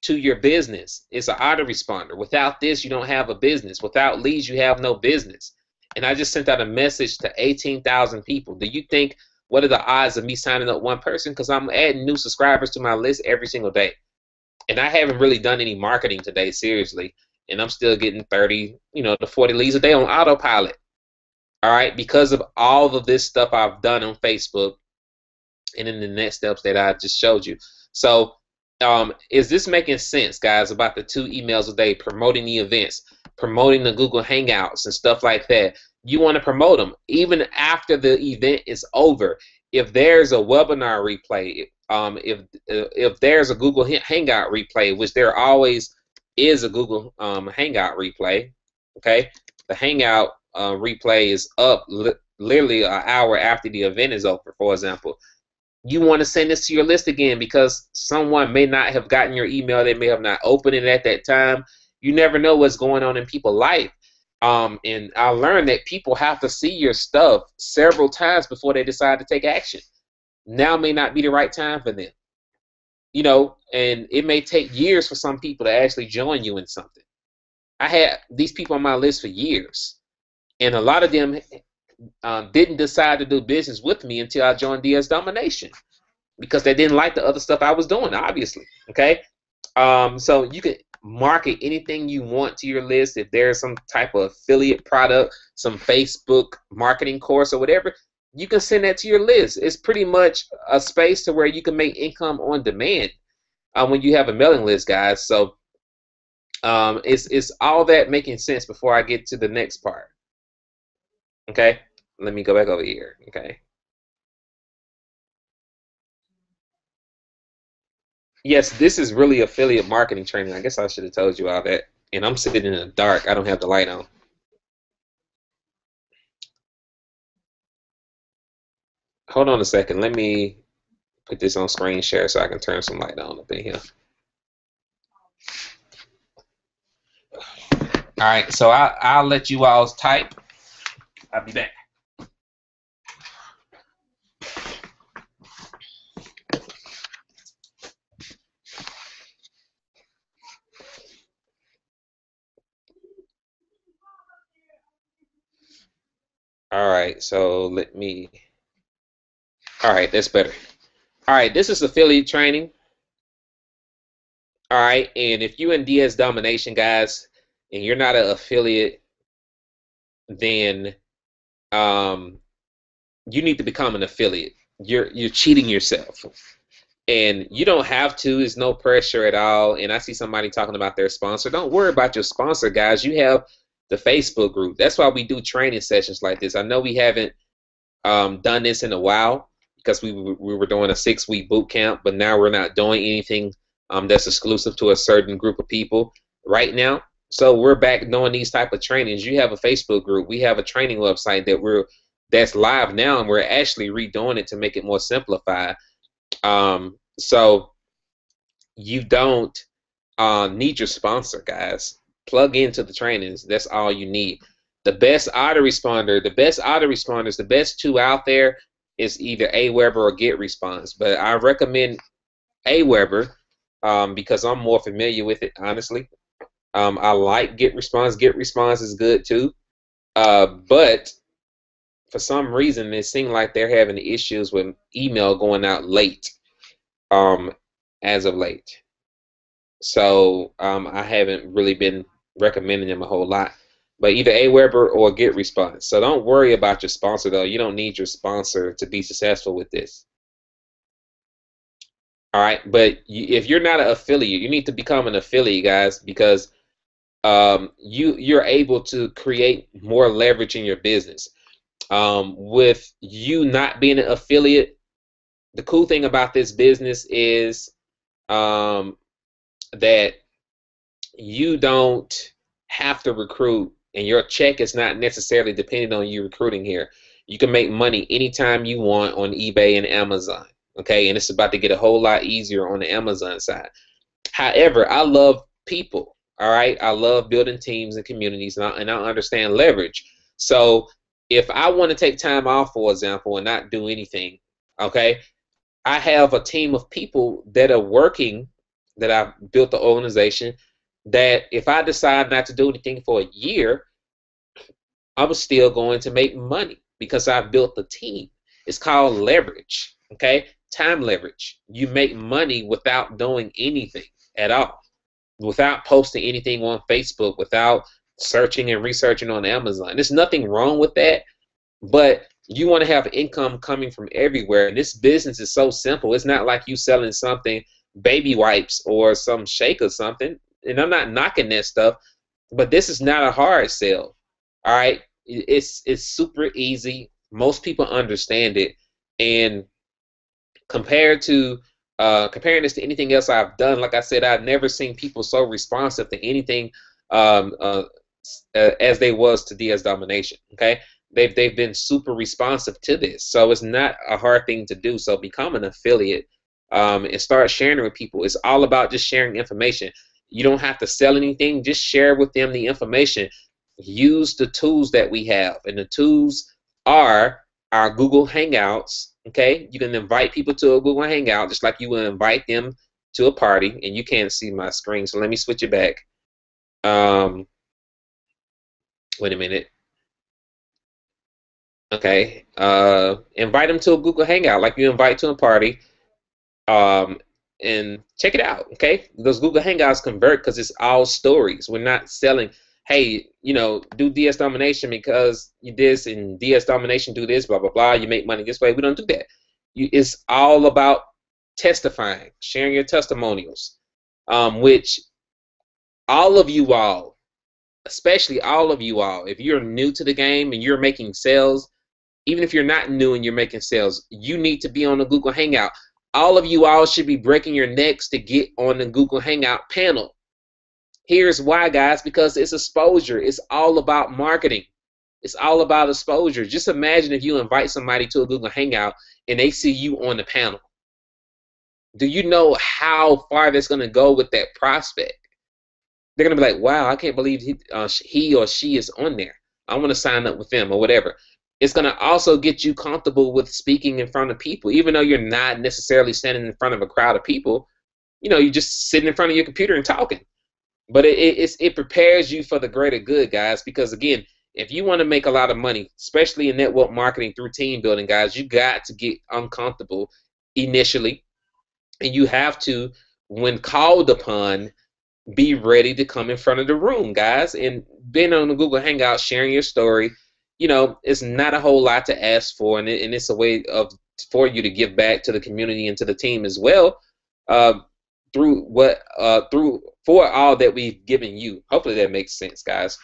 your business. It's an autoresponder. Without this, you don't have a business. Without leads, you have no business. And I just sent out a message to 18,000 people. Do you think, what are the odds of me signing up one person? Because I'm adding new subscribers to my list every single day. And I haven't really done any marketing today, seriously. And I'm still getting 30, to 40 leads a day on autopilot. All right, because of all of this stuff I've done on Facebook and in the next steps that I just showed you. So is this making sense, guys, about the 2 emails a day, promoting the events, promoting the Google Hangouts and stuff like that? You want to promote them even after the event is over. If there's a webinar replay, if there's a Google Hangout replay, which there always is a Google Hangout replay, okay? The Hangout replay is up literally an hour after the event is over, for example. You want to send this to your list again because someone may not have gotten your email. They may have not opened it at that time. You never know what's going on in people's life. And I learned that people have to see your stuff several times before they decide to take action. Now may not be the right time for them. And it may take years for some people to actually join you in something. I had these people on my list for years. And a lot of them didn't decide to do business with me until I joined DS Domination, because they didn't like the other stuff I was doing, obviously. Okay, so you can market anything you want to your list. If there's some type of affiliate product, some Facebook marketing course or whatever, you can send that to your list. It's pretty much a space to where you can make income on demand when you have a mailing list, guys. So it's all that making sense before I get to the next part. Okay, let me go back over here. Okay, Yes, this is really affiliate marketing training. I guess I should have told you all that. And I'm sitting in the dark. I don't have the light on. Hold on a second. Let me put this on screen share so I can turn some light on up in here. All right, so I'll let you all type. I'll be back. All right, so let me. All right, that's better. All right, this is affiliate training. All right, and if you in DS Domination, guys, and you're not an affiliate, then um, you need to become an affiliate. You're cheating yourself, and you don't have to. There's no pressure at all. And I see somebody talking about their sponsor. Don't worry about your sponsor, guys. You have the Facebook group. That's why we do training sessions like this. I know we haven't done this in a while because we were doing a 6-week boot camp, but now we're not doing anything that's exclusive to a certain group of people right now. So we're back doing these type of trainings. You have a Facebook group. We have a training website that's live now, and we're actually redoing it to make it more simplified. So you don't need your sponsor, guys. Plug into the trainings. That's all you need. The best autoresponders, the best two out there is either Aweber or GetResponse. But I recommend Aweber because I'm more familiar with it, honestly. I like GetResponse. GetResponse is good too. But for some reason, it seems like they're having issues with email going out late as of late. So I haven't really been recommending them a whole lot. But either Aweber or GetResponse. So don't worry about your sponsor, though. You don't need your sponsor to be successful with this. All right, but if you're not an affiliate, you need to become an affiliate, guys, because you're able to create more leverage in your business. With you not being an affiliate, the cool thing about this business is that you don't have to recruit, and your check is not necessarily dependent on you recruiting here. You can make money anytime you want on eBay and Amazon. Okay, and it's about to get a whole lot easier on the Amazon side. However, I love people. All right, I love building teams and communities, and I understand leverage. So if I want to take time off, for example, and not do anything, okay, I have a team of people that are working, that I've built the organization, that if I decide not to do anything for a year, I'm still going to make money because I've built the team. It's called leverage, okay? Time leverage. You make money without doing anything at all, without posting anything on Facebook, without searching and researching on Amazon. There's nothing wrong with that, but you want to have income coming from everywhere. And this business is so simple. It's not like you selling something, baby wipes or some shake or something. And I'm not knocking that stuff, but this is not a hard sell. All right, it's super easy. Most people understand it, and comparing this to anything else I've done, like I said, I've never seen people so responsive to anything um, uh, as they was to DS Domination. Okay, they've been super responsive to this, so it's not a hard thing to do. So become an affiliate and start sharing with people. It's all about just sharing information. You don't have to sell anything. Just share with them the information. Use the tools that we have, and the tools are our Google Hangouts. Okay, you can invite people to a Google Hangout just like you would invite them to a party. And you can't see my screen, so let me switch it back. Wait a minute. Okay, invite them to a Google Hangout like you invite to a party. And check it out. Okay, those Google Hangouts convert because it's all stories. We're not selling, hey, do DS Domination because you this, and DS Domination do this, blah blah blah, you make money this way. We don't do that. It's all about testifying, sharing your testimonials, which all of you all, especially all of you all, if you're new to the game and you're making sales, even if you're not new and you're making sales, you need to be on a Google Hangout. All of you all should be breaking your necks to get on the Google Hangout panel. Here's why, guys, because it's exposure. It's all about marketing. It's all about exposure. Just imagine if you invite somebody to a Google Hangout and they see you on the panel. Do you know how far that's going to go with that prospect? They're going to be like, wow, I can't believe he or she is on there. I want to sign up with them or whatever. It's going to also get you comfortable with speaking in front of people, even though you're not necessarily standing in front of a crowd of people. You know, you're just sitting in front of your computer and talking. But it prepares you for the greater good, guys, because, again, if you want to make a lot of money, especially in network marketing through team building, guys, you got to get uncomfortable initially. And you have to, when called upon, be ready to come in front of the room, guys. And being on the Google Hangout, sharing your story, you know, it's not a whole lot to ask for, and it's a way for you to give back to the community and to the team as well, for all that we've given you. Hopefully that makes sense, guys.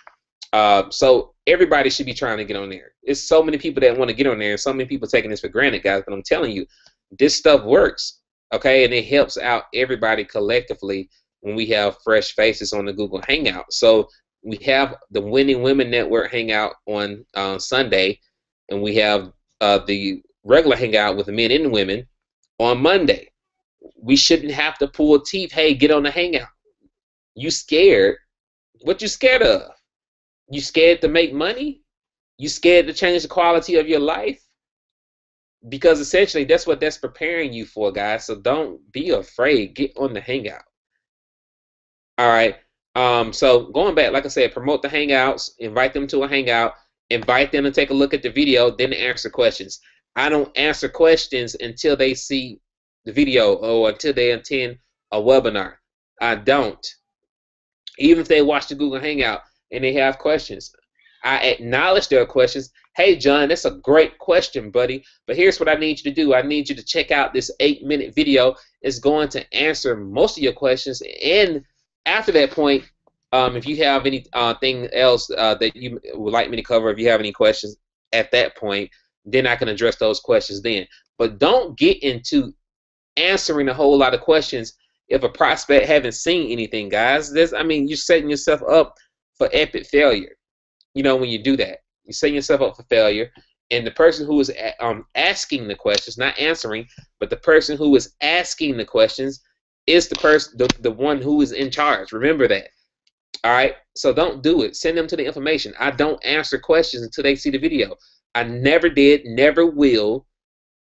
So everybody should be trying to get on there. There's so many people that want to get on there, and so many people taking this for granted, guys. But I'm telling you, this stuff works, okay? And it helps out everybody collectively when we have fresh faces on the Google Hangout. So we have the Winning Women Network Hangout on Sunday, and we have the regular Hangout with the men and women on Monday. We shouldn't have to pull teeth. Hey, get on the Hangout. You scared? What you scared of? You scared to make money? You scared to change the quality of your life? Because essentially that's what that's preparing you for, guys. So don't be afraid. Get on the Hangout. All right. So going back, like I said, promote the Hangouts, invite them to a Hangout, invite them to take a look at the video, then answer questions. I don't answer questions until they see the video or until they attend a webinar. I don't. Even if they watch the Google Hangout and they have questions, I acknowledge their questions. Hey, John, that's a great question, buddy, but here's what I need you to do. I need you to check out this 8-minute video. It's going to answer most of your questions, and after that point, if you have anything else that you would like me to cover, if you have any questions at that point, then I can address those questions then. But don't get into answering a whole lot of questions if a prospect haven't seen anything, guys. I mean, you're setting yourself up for epic failure. You know, when you do that, you're setting yourself up for failure. And the person who is asking the questions, not answering, but the person who is asking the questions is the person, the one who is in charge. Remember that. All right. So don't do it. Send them to the information. I don't answer questions until they see the video. I never did, never will,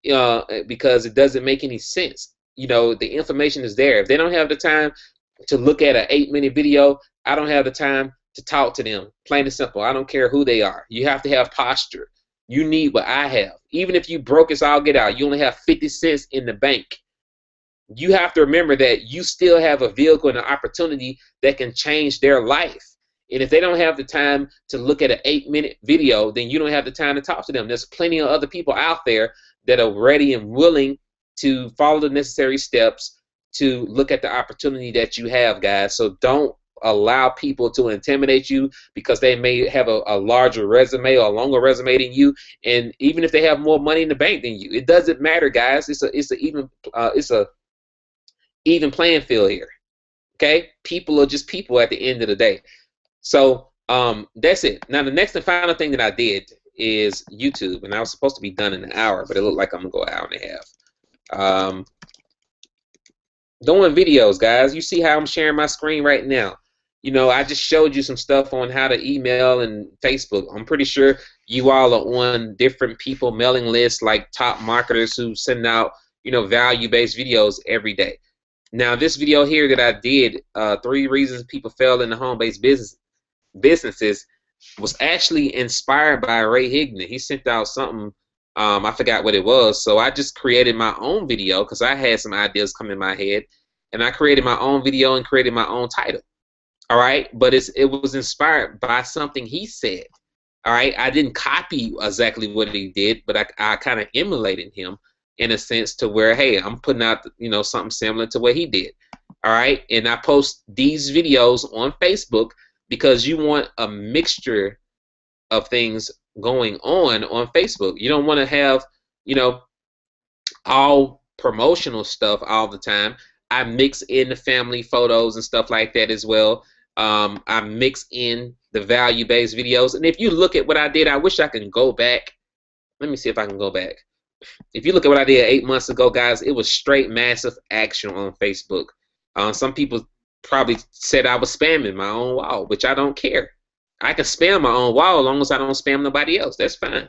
because it doesn't make any sense. You know, the information is there. If they don't have the time to look at an 8-minute video, I don't have the time to talk to them. Plain and simple. I don't care who they are. You have to have posture. You need what I have. Even if you broke as all get out, you only have 50 cents in the bank. You have to remember that you still have a vehicle and an opportunity that can change their life. And if they don't have the time to look at an 8-minute video, then you don't have the time to talk to them. There's plenty of other people out there that are ready and willing to follow the necessary steps to look at the opportunity that you have, guys. So don't allow people to intimidate you because they may have a larger resume or a longer resume than you, and even if they have more money in the bank than you, it doesn't matter, guys. It's a even playing field here. Okay, people are just people at the end of the day. So that's it. Now the next and final thing that I did is YouTube, and I was supposed to be done in an hour, but it looked like I'm gonna go an hour and a half. Doing videos, guys. You see how I'm sharing my screen right now. You know, I just showed you some stuff on how to email and Facebook. I'm pretty sure you all are on different people mailing lists, like top marketers who send out, you know, value-based videos every day. Now, this video here that I did, 3 reasons people fail in the home-based businesses, was actually inspired by Ray Higdon. He sent out something, I forgot what it was, so I just created my own video because I had some ideas come in my head, and I created my own video and created my own title. All right, but it was inspired by something he said. All right, I didn't copy exactly what he did, but I kind of emulated him in a sense to where, hey, I'm putting out, you know, something similar to what he did. All right, and I post these videos on Facebook because you want a mixture of things going on Facebook. You don't want to have, you know, all promotional stuff all the time. I mix in the family photos and stuff like that as well. I mix in the value-based videos. And if you look at what I did, I wish I can go back. Let me see if I can go back. If you look at what I did 8 months ago, guys, it was straight massive action on Facebook. Some people probably said I was spamming my own wall, which I don't care. I can spam my own wall as long as I don't spam nobody else. That's fine.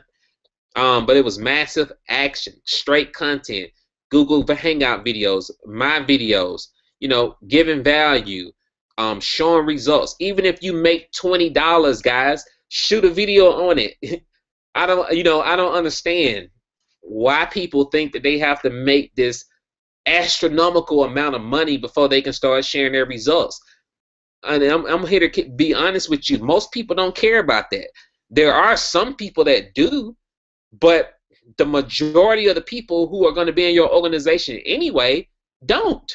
But it was massive action, straight content, Google Hangout videos, my videos, you know, giving value, showing results. Even if you make $20, guys, shoot a video on it. I don't understand why people think that they have to make this astronomical amount of money before they can start sharing their results. And I'm here to be honest with you. Most people don't care about that. There are some people that do, but the majority of the people who are going to be in your organization anyway don't.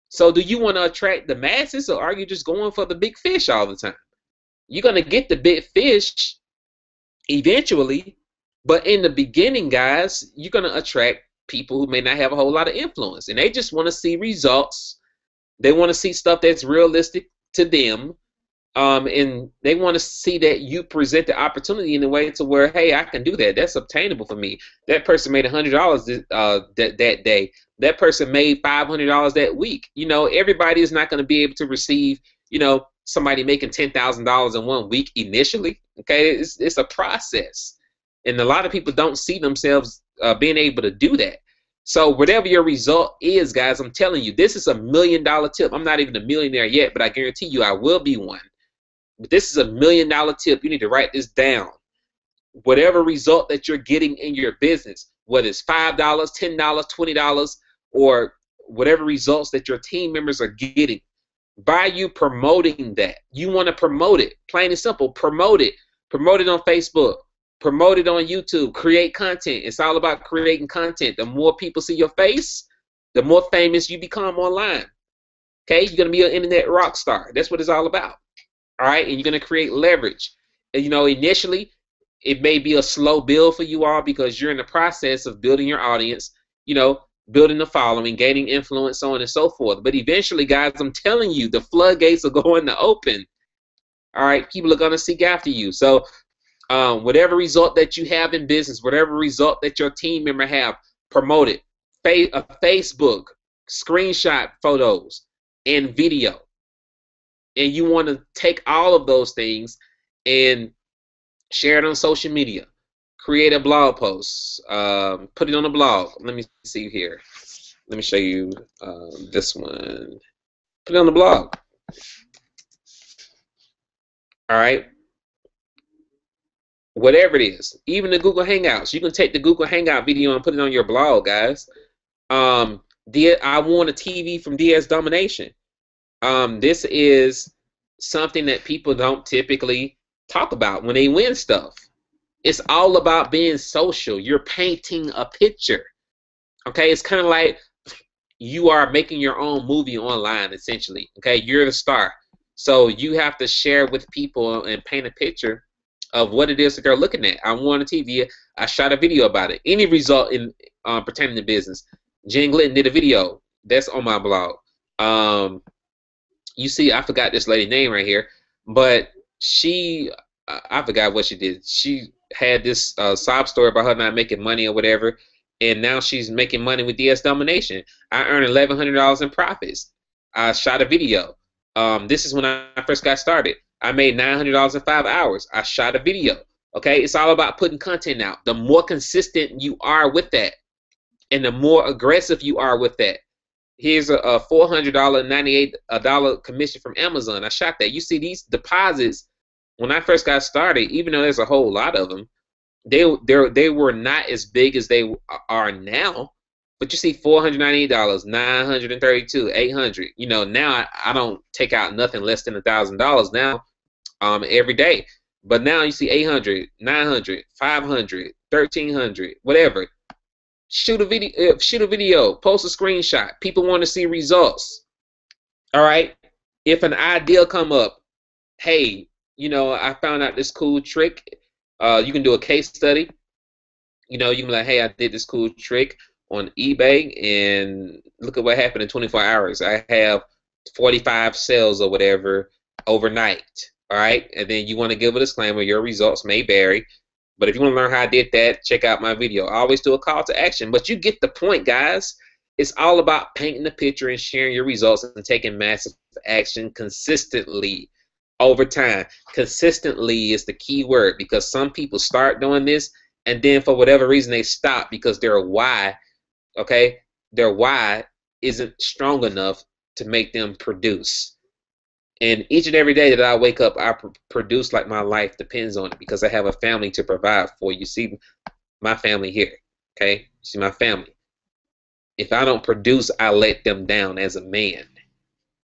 So do you want to attract the masses, or are you just going for the big fish all the time? You're going to get the big fish eventually, but in the beginning, guys, you're going to attract people who may not have a whole lot of influence, and they just want to see results. They want to see stuff that's realistic to them, and they want to see that you present the opportunity in a way to where, hey, I can do that. That's obtainable for me. That person made $100 that day. That person made $500 that week. You know, everybody is not going to be able to receive, you know, somebody making $10,000 in 1 week initially. Okay, it's a process, and a lot of people don't see themselves being able to do that. So whatever your result is, guys, I'm telling you, this is $1 million tip. I'm not even a millionaire yet, but I guarantee you I will be one. But this is $1 million tip. You need to write this down. Whatever result that you're getting in your business, whether it's $5, $10, $20, or whatever results that your team members are getting, by you promoting that, you want to promote it. Plain and simple, promote it. Promote it on Facebook. Promote it on YouTube. Create content. It's all about creating content. The more people see your face, the more famous you become online. Okay, you're gonna be an internet rock star. That's what it's all about. All right, and you're gonna create leverage. And, you know, initially, it may be a slow build for you all because you're in the process of building your audience. You know, building the following, gaining influence, so on and so forth. But eventually, guys, I'm telling you, the floodgates are going to open. All right, people are gonna seek after you. So whatever result that you have in business, whatever result that your team member have, promote it. Facebook, screenshot photos and video. And you want to take all of those things and share it on social media. Create a blog post. Put it on a blog. Let me see here. Let me show you this one. Put it on the blog. All right. Whatever it is, even the Google Hangouts, you can take the Google Hangout video and put it on your blog, guys. I won a TV from DS Domination. This is something that people don't typically talk about when they win stuff. It's all about being social. You're painting a picture. Okay, it's kind of like you are making your own movie online, essentially. Okay, you're the star. So you have to share with people and paint a picture of what it is that they're looking at. I won a TV. I shot a video about it. Any result in pertaining to business. Jen Glidden did a video. That's on my blog. You see, I forgot this lady's name right here, but I forgot what she did. She had this sob story about her not making money or whatever, and now she's making money with DS Domination. I earned $1,100 in profits. I shot a video. This is when I first got started. I made $900 in 5 hours. I shot a video. Okay, it's all about putting content out. The more consistent you are with that, and the more aggressive you are with that. Here's a $400, $98 commission from Amazon. I shot that. You see these deposits. When I first got started, even though there's a whole lot of them, they were not as big as they are now. But you see, $498, $932, $800. You know, now I don't take out nothing less than $1,000 now, every day. But now you see $800, $900, $500, $1,300, whatever. Shoot a video, post a screenshot. People want to see results. All right. If an idea come up, hey, you know, I found out this cool trick. You can do a case study. You know, you can be like, hey, I did this cool trick. on eBay, and look at what happened in 24 hours. I have 45 sales or whatever overnight. All right, and then you want to give a disclaimer: your results may vary. But if you want to learn how I did that, check out my video. I always do a call to action, but you get the point, guys. It's all about painting the picture and sharing your results and taking massive action consistently over time. Consistently is the key word, because some people start doing this and then for whatever reason they stop because their why, okay, their why isn't strong enough to make them produce. And each and every day that I wake up, I produce like my life depends on it, because I have a family to provide for. You see my family here, okay? You see my family. If I don't produce, I let them down as a man,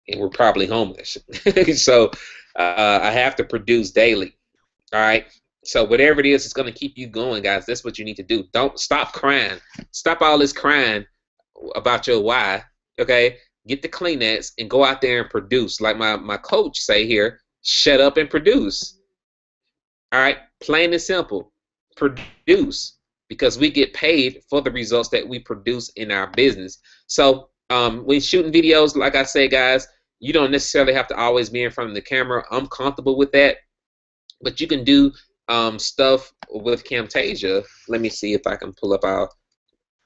and we're probably homeless. So I have to produce daily, all right? So whatever it is, it's going to keep you going, guys. That's what you need to do. Don't stop crying. Stop all this crying about your why, okay? Get the Kleenex and go out there and produce. Like my coach say here, shut up and produce. All right, plain and simple, produce, because we get paid for the results that we produce in our business. So when shooting videos, like I say, guys, you don't necessarily have to always be in front of the camera. I'm comfortable with that, but you can do stuff with Camtasia. Let me see if I can pull up our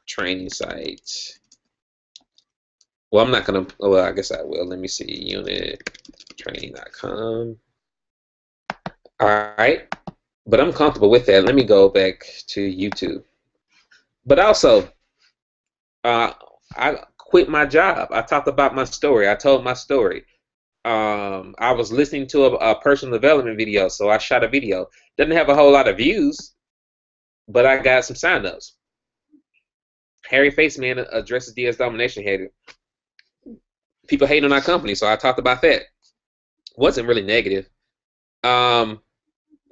training site. Well, I'm not going to, well, I guess I will. Let me see, unittraining.com. All right, but I'm comfortable with that. Let me go back to YouTube. But also, I quit my job. I talked about my story. I told my story. I was listening to a personal development video, so I shot a video. Doesn't have a whole lot of views, but I got some signups. Hairy Face Man addresses DS domination hater. People hate on our company, so I talked about that. Wasn't really negative.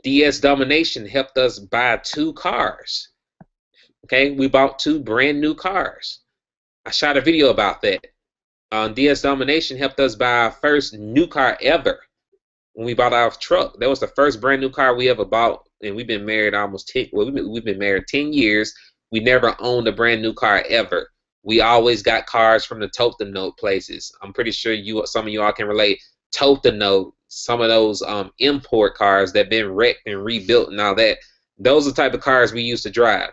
DS Domination helped us buy 2 cars. Okay, we bought 2 brand new cars. I shot a video about that. DS Domination helped us buy our first new car ever when we bought our truck. That was the first brand new car we ever bought, and we've been married almost 10. Well, we've been married 10 years. We never owned a brand new car ever. We always got cars from the Tote-the-Note places. I'm pretty sure some of you all can relate. Tote-the-Note, some of those import cars that been wrecked and rebuilt and all that. Those are the type of cars we used to drive.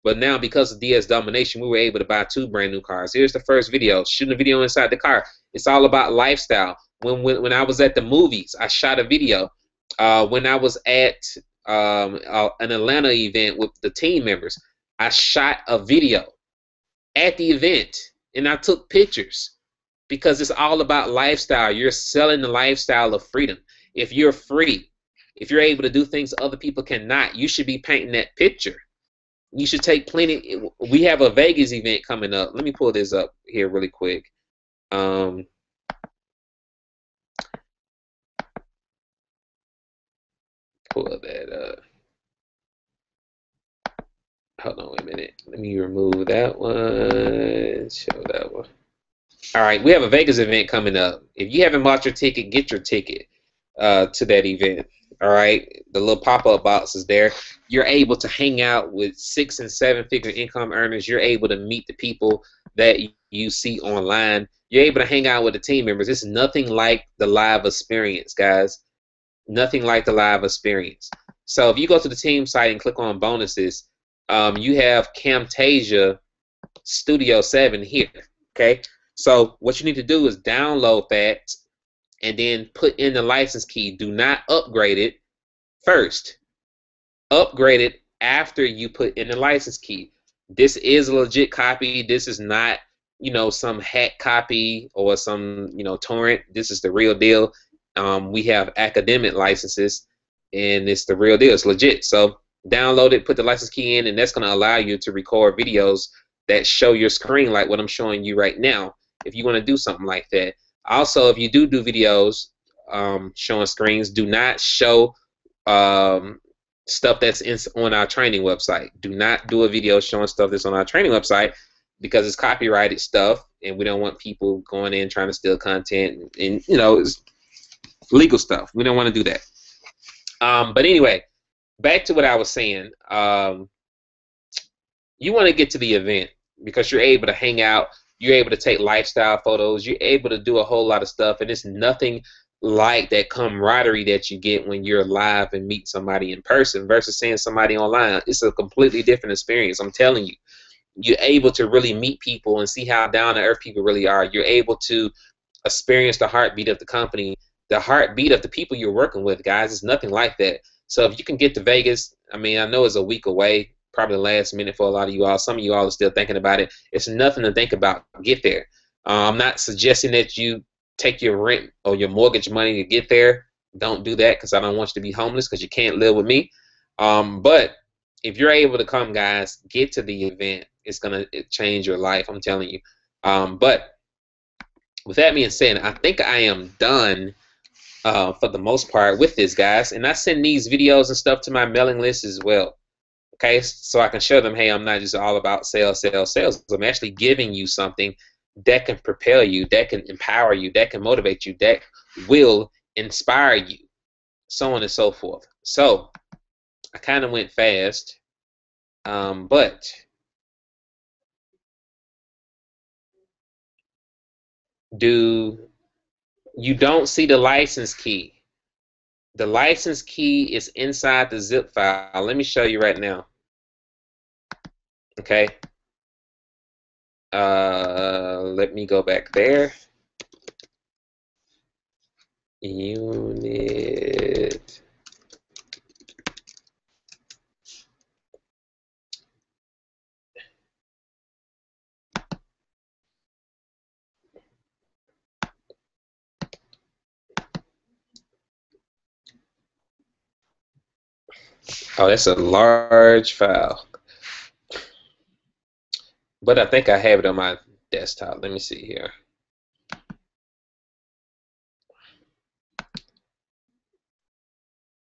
But now, because of DS Domination, we were able to buy 2 brand new cars. Here's the first video, shooting a video inside the car. It's all about lifestyle. When I was at the movies, I shot a video. When I was at an Atlanta event with the team members, I shot a video at the event, and I took pictures, because it's all about lifestyle. You're selling the lifestyle of freedom. If you're free, if you're able to do things other people cannot, you should be painting that picture. You should take plenty. We have a Vegas event coming up. Let me pull this up here really quick. Pull that up. Hold on a minute. Let me remove that one. Show that one. All right, we have a Vegas event coming up. If you haven't bought your ticket, get your ticket to that event. All right, the little pop-up box is there. You're able to hang out with 6- and 7-figure income earners. You're able to meet the people that you see online. You're able to hang out with the team members. It's nothing like the live experience, guys. Nothing like the live experience. So if you go to the team site and click on bonuses, you have Camtasia Studio 7 here. Okay, so what you need to do is download that and then put in the license key. Do not upgrade it first. Upgrade it after you put in the license key. This is a legit copy. This is not, some hack copy or some, torrent. This is the real deal. We have academic licenses, and it's the real deal. It's legit. So download it, put the license key in, and that's going to allow you to record videos that show your screen like what I'm showing you right now, if you want to do something like that. Also, if you do videos showing screens, do not show stuff that's on our training website. Do not do a video showing stuff that's on our training website, because it's copyrighted stuff, and we don't want people going in trying to steal content, and it's legal stuff. We don't want to do that. But anyway, back to what I was saying. You want to get to the event. because you're able to hang out, you're able to take lifestyle photos, you're able to do a whole lot of stuff, and it's nothing like that camaraderie that you get when you're live and meet somebody in person versus seeing somebody online. It's a completely different experience. I'm telling you, you're able to really meet people and see how down to earth people really are. You're able to experience the heartbeat of the company, the heartbeat of the people you're working with, guys. It's nothing like that. So if you can get to Vegas, I mean, I know it's a week away, probably the last minute for a lot of you all. Some of you all are still thinking about it. It's nothing to think about. Get there. I'm not suggesting that you take your rent or your mortgage money to get there. Don't do that, because I don't want you to be homeless, because you can't live with me. But if you're able to come, guys, get to the event. It's going to change your life, I'm telling you. But with that being said, I think I am done for the most part with this, guys. And I send these videos and stuff to my mailing list as well. Okay, so I can show them, hey, I'm not just all about sales, sales, sales. I'm actually giving you something that can propel you, that can empower you, that can motivate you, that will inspire you, so on and so forth. So I kind of went fast, but you don't see the license key. The license key is inside the zip file. Let me show you right now. Okay. Let me go back there. Unit. Oh, that's a large file. But I think I have it on my desktop. Let me see here.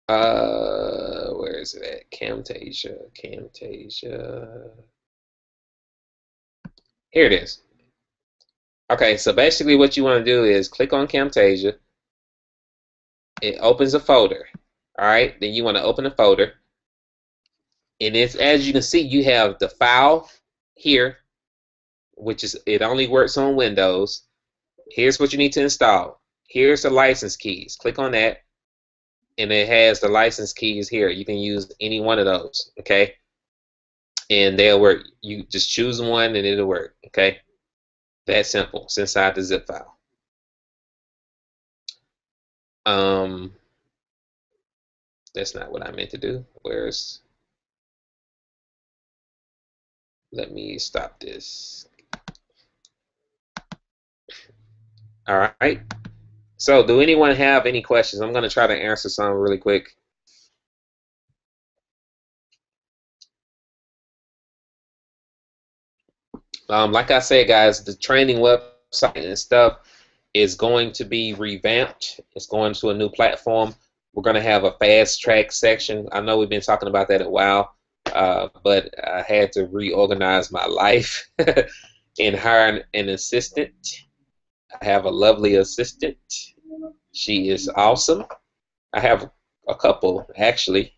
Where is it at? Camtasia. Here it is. Okay, so basically what you want to do is click on Camtasia. It opens a folder. All right, then you want to open a folder. And it's, as you can see, you have the file here, which is, it only works on Windows. Here's what you need to install. Here's the license keys. Click on that, and it has the license keys here. You can use any one of those, okay? And they'll work. You just choose one and it'll work, okay? That simple. It's inside the zip file. That's not what I meant to do. Let me stop this. All right. So do anyone have any questions? I'm going to try to answer some really quick. Like I said, guys, the training website and stuff is going to be revamped. It's going to a new platform. We're going to have a fast track section. I know we've been talking about that a while, but I had to reorganize my life and hire an assistant. I have a lovely assistant. She is awesome. I have a couple, actually,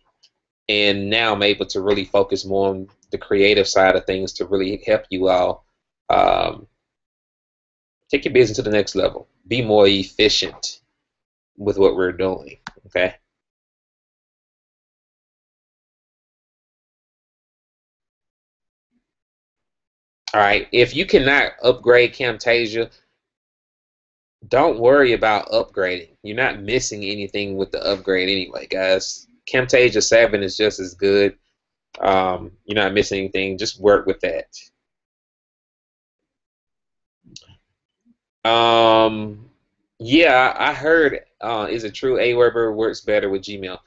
and now I'm able to really focus more on the creative side of things to really help you all take your business to the next level. Be more efficient with what we're doing, okay? All right, if you cannot upgrade Camtasia, don't worry about upgrading. You're not missing anything with the upgrade anyway, guys. Camtasia 7 is just as good. You're not missing anything. Just work with that. Yeah, I heard, is it true Aweber works better with Gmail?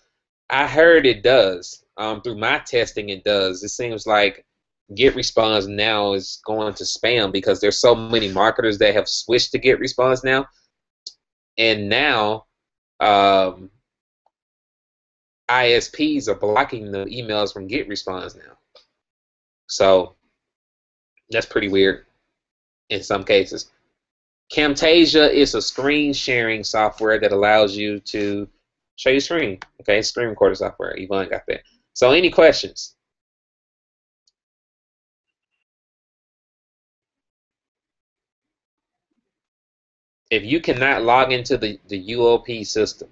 I heard it does. Through my testing, it does. It seems like GetResponse now is going to spam because there's so many marketers that have switched to GetResponse now. And now ISPs are blocking the emails from GetResponse now. So that's pretty weird in some cases. Camtasia is a screen sharing software that allows you to show your screen. Okay, screen recorder software. Yvonne got that. So any questions? if you cannot log into the UOP system,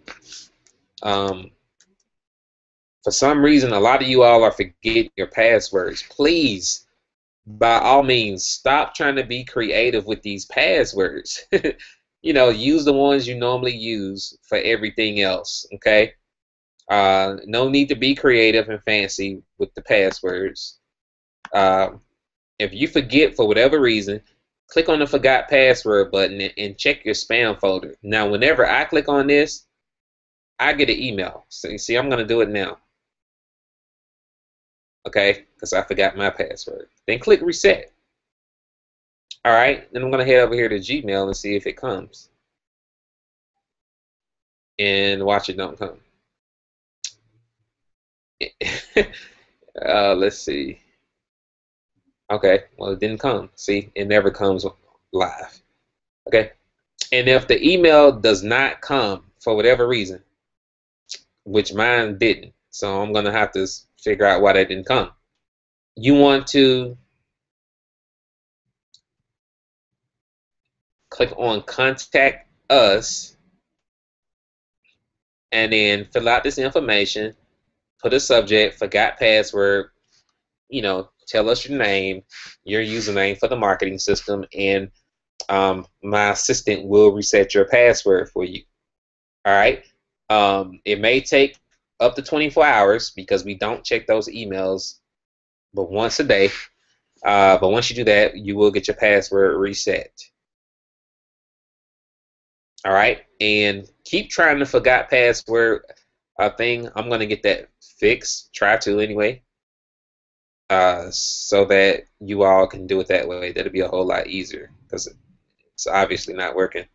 um, for some reason, a lot of you all are forgetting your passwords. Please, by all means, stop trying to be creative with these passwords. You know, use the ones you normally use for everything else, okay? No need to be creative and fancy with the passwords. If you forget for whatever reason, click on the forgot password button and check your spam folder. Now, whenever I click on this, I get an email. So, see, I'm going to do it now. Okay, because I forgot my password. Then click reset. All right, then I'm going to head over here to Gmail and see if it comes. And watch it don't come. Let's see. Okay, well, it didn't come. See, it never comes live. Okay, and if the email does not come for whatever reason, which mine didn't, so I'm going to have to figure out why that didn't come. You want to click on Contact Us and then fill out this information, put a subject, forgot password, you know, tell us your name, your username for the marketing system, and my assistant will reset your password for you. All right. It may take up to 24 hours because we don't check those emails but once a day. But once you do that, you will get your password reset. All right. And keep trying to forgot password thing. I'm going to get that fixed. Try to anyway. So that you all can do it that way. That'll be a whole lot easier because it's obviously not working.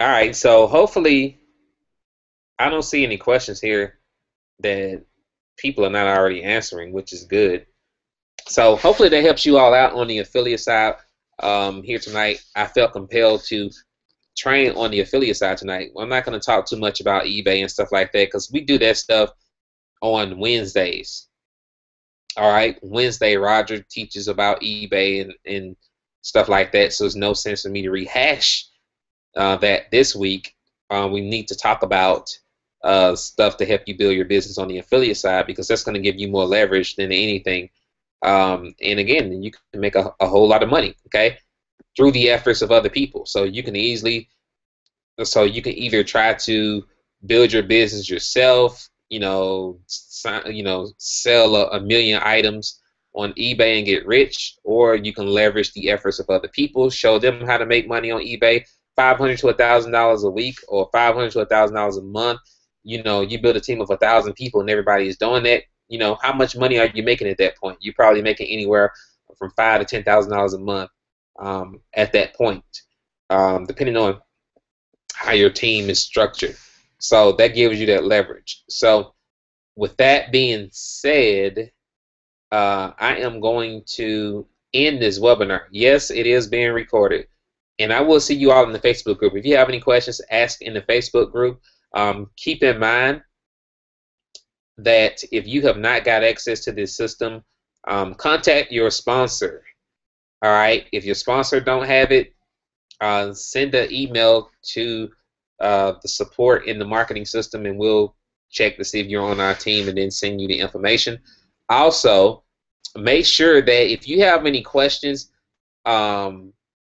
All right, so hopefully I don't see any questions here that people are not already answering, which is good. So hopefully that helps you all out on the affiliate side here tonight. I felt compelled to train on the affiliate side tonight. I'm not going to talk too much about eBay and stuff like that because we do that stuff on Wednesdays. All right, Wednesday Roger teaches about eBay and stuff like that, so there's no sense for me to rehash that this week. We need to talk about stuff to help you build your business on the affiliate side because that's going to give you more leverage than anything. And again, you can make a whole lot of money, okay, through the efforts of other people. So you can either try to build your business yourself, sell a million items on eBay and get rich, or you can leverage the efforts of other people, show them how to make money on eBay, $500 to $1,000 a week or $500 to $1,000 a month. You build a team of 1,000 people and everybody is doing that. How much money are you making at that point? You're probably making anywhere from $5,000 to $10,000 a month at that point, depending on how your team is structured. So that gives you that leverage. So with that being said, I am going to end this webinar. Yes, it is being recorded. And I will see you all in the Facebook group. If you have any questions, ask in the Facebook group. Keep in mind that if you have not got access to this system, contact your sponsor. All right. If your sponsor don't have it, send an email to the support in the marketing system, and we'll check to see if you're on our team and then send you the information. Also, make sure that if you have any questions,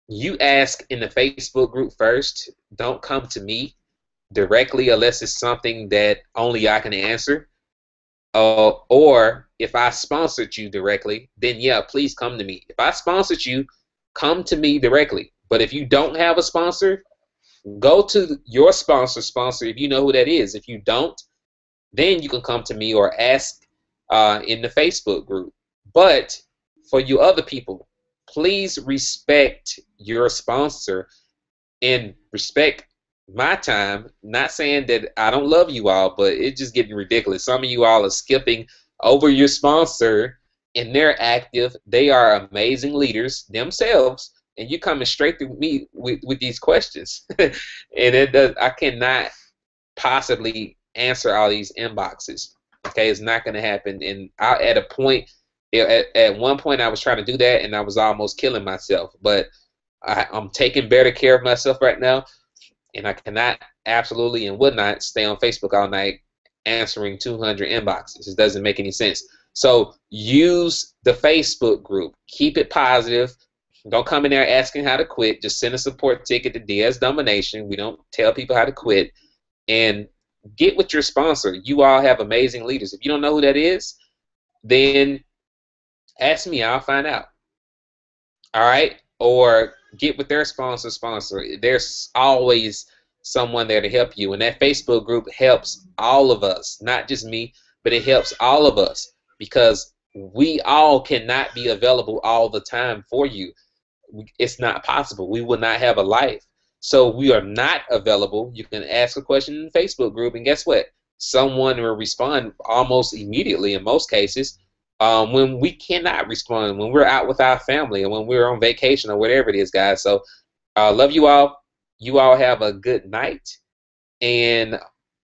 you ask in the Facebook group first. Don't come to me directly unless it's something that only I can answer. Or if I sponsored you directly, then yeah, please come to me. If I sponsored you, come to me directly. But if you don't have a sponsor, go to your sponsor if you know who that is. If you don't, then you can come to me or ask in the Facebook group. But for you other people, please respect your sponsor and respect my time. Not saying that I don't love you all, but it's just getting ridiculous. Some of you all are skipping over your sponsor and they're active. They are amazing leaders themselves, and you coming straight through me with these questions. And I cannot possibly answer all these inboxes. Okay, it's not going to happen. And at a point, At one point, I was trying to do that, and I was almost killing myself. But I'm taking better care of myself right now, and I cannot absolutely and would not stay on Facebook all night answering 200 inboxes. It doesn't make any sense. So use the Facebook group. Keep it positive. Don't come in there asking how to quit. Just send a support ticket to DS Domination. We don't tell people how to quit. And get with your sponsor. You all have amazing leaders. If you don't know who that is, then ask me. I'll find out. All right? Or get with their sponsor. There's always someone there to help you. And that Facebook group helps all of us, not just me, but it helps all of us because we all cannot be available all the time for you. It's not possible. We will not have a life. So we are not available. You can ask a question in the Facebook group, and guess what? Someone will respond almost immediately in most cases. When we cannot respond, when we're out with our family, and when we're on vacation or whatever it is, guys. So love you all. You all have a good night, and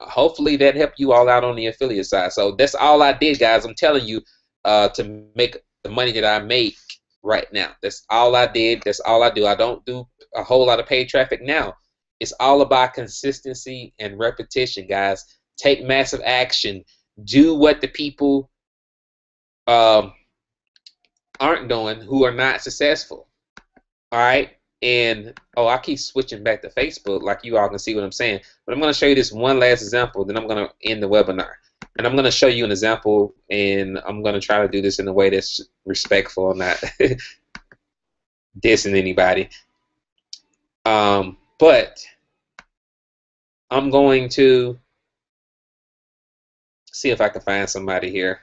hopefully that helped you all out on the affiliate side. So that's all I did, guys. I'm telling you to make the money that I make right now. That's all I did. That's all I do. I don't do a whole lot of paid traffic now. It's all about consistency and repetition, guys. Take massive action. Do what the people aren't doing who are not successful. All right. And I keep switching back to Facebook, like you all can see what I'm saying. But I'm going to show you this one last example, then I'm going to end the webinar. And I'm going to show you an example, and I'm going to try to do this in a way that's respectful, not dissing anybody. But I'm going to see if I can find somebody here.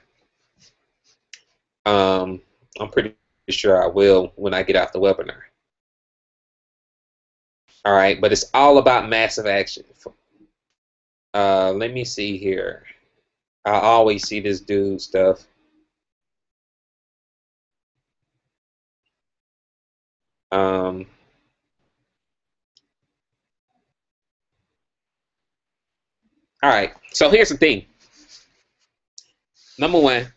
I'm pretty sure I will when I get off the webinar. All right, but it's all about massive action. Let me see here. I always see this dude stuff. All right, so here's the thing. Number one,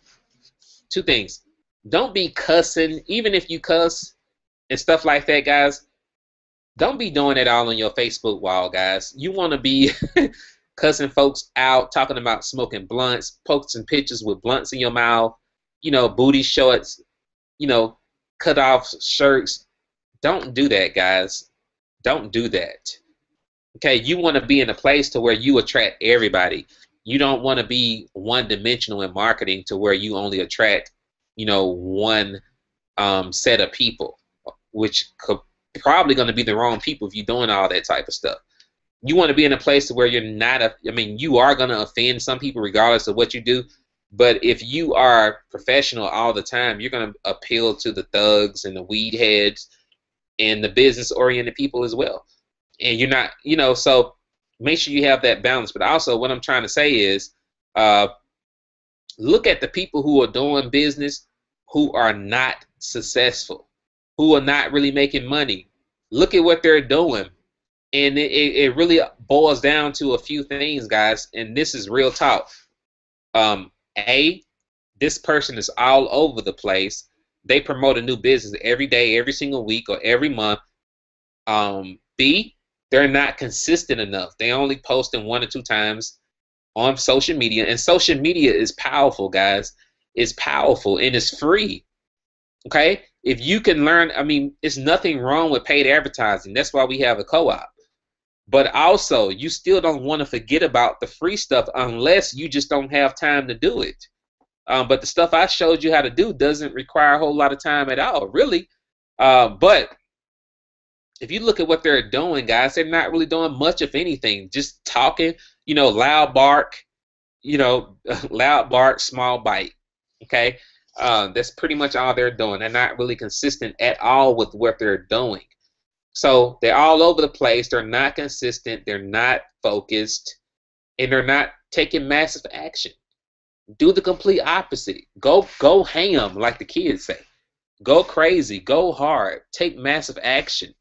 two things. Don't be cussing, even if you cuss and stuff like that, guys. Don't be doing it all on your Facebook wall, guys. You want to be cussing folks out, talking about smoking blunts, posting pictures with blunts in your mouth, booty shorts, cut off shirts. Don't do that, guys. Don't do that. Okay, you want to be in a place to where you attract everybody. You don't want to be one-dimensional in marketing to where you only attract, one set of people, which could probably going to be the wrong people if you're doing all that type of stuff. You want to be in a place where you're not you are going to offend some people regardless of what you do, but if you are professional all the time, you're going to appeal to the thugs and the weed heads and the business-oriented people as well. And you're not, so make sure you have that balance. But also what I'm trying to say is look at the people who are doing business who are not successful, who are not really making money. Look at what they're doing. And it really boils down to a few things, guys, and this is real talk. A, this person is all over the place. They promote a new business every day, every single week, or every month. B, they're not consistent enough. They only posting 1 or 2 times on social media, and social media is powerful, guys. It's powerful, and it's free. Okay? If you can learn, it's nothing wrong with paid advertising. That's why we have a co-op. But also, you still don't want to forget about the free stuff unless you just don't have time to do it. But the stuff I showed you how to do doesn't require a whole lot of time at all, really. But if you look at what they're doing, guys, they're not really doing much of anything. Just talking, loud bark, loud bark, small bite. Okay? That's pretty much all they're doing. They're not really consistent at all with what they're doing. So they're all over the place. They're not consistent. They're not focused. And they're not taking massive action. Do the complete opposite. Go ham, like the kids say. Go crazy. Go hard. Take massive action.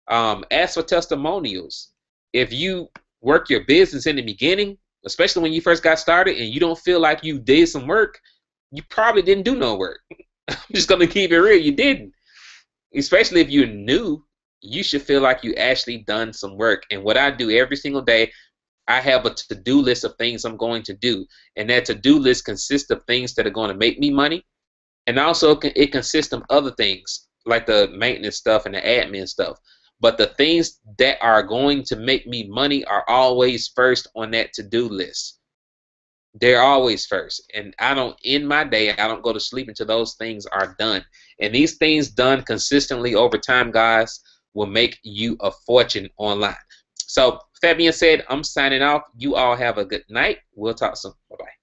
Ask for testimonials. If you work your business in the beginning, especially when you first got started and you don't feel like you did some work, you probably didn't do no work. I'm just gonna keep it real. You didn't. Especially if you're new, you should feel like you actually done some work. And what I do every single day, I have a to-do list of things I'm going to do, and that to-do list consists of things that are going to make me money, and also it consists of other things like the maintenance stuff and the admin stuff. But the things that are going to make me money are always first on that to-do list. They're always first. And I don't end my day, I don't go to sleep until those things are done. And these things done consistently over time, guys, will make you a fortune online. So, with that being said, I'm signing off. You all have a good night. We'll talk soon. Bye-bye.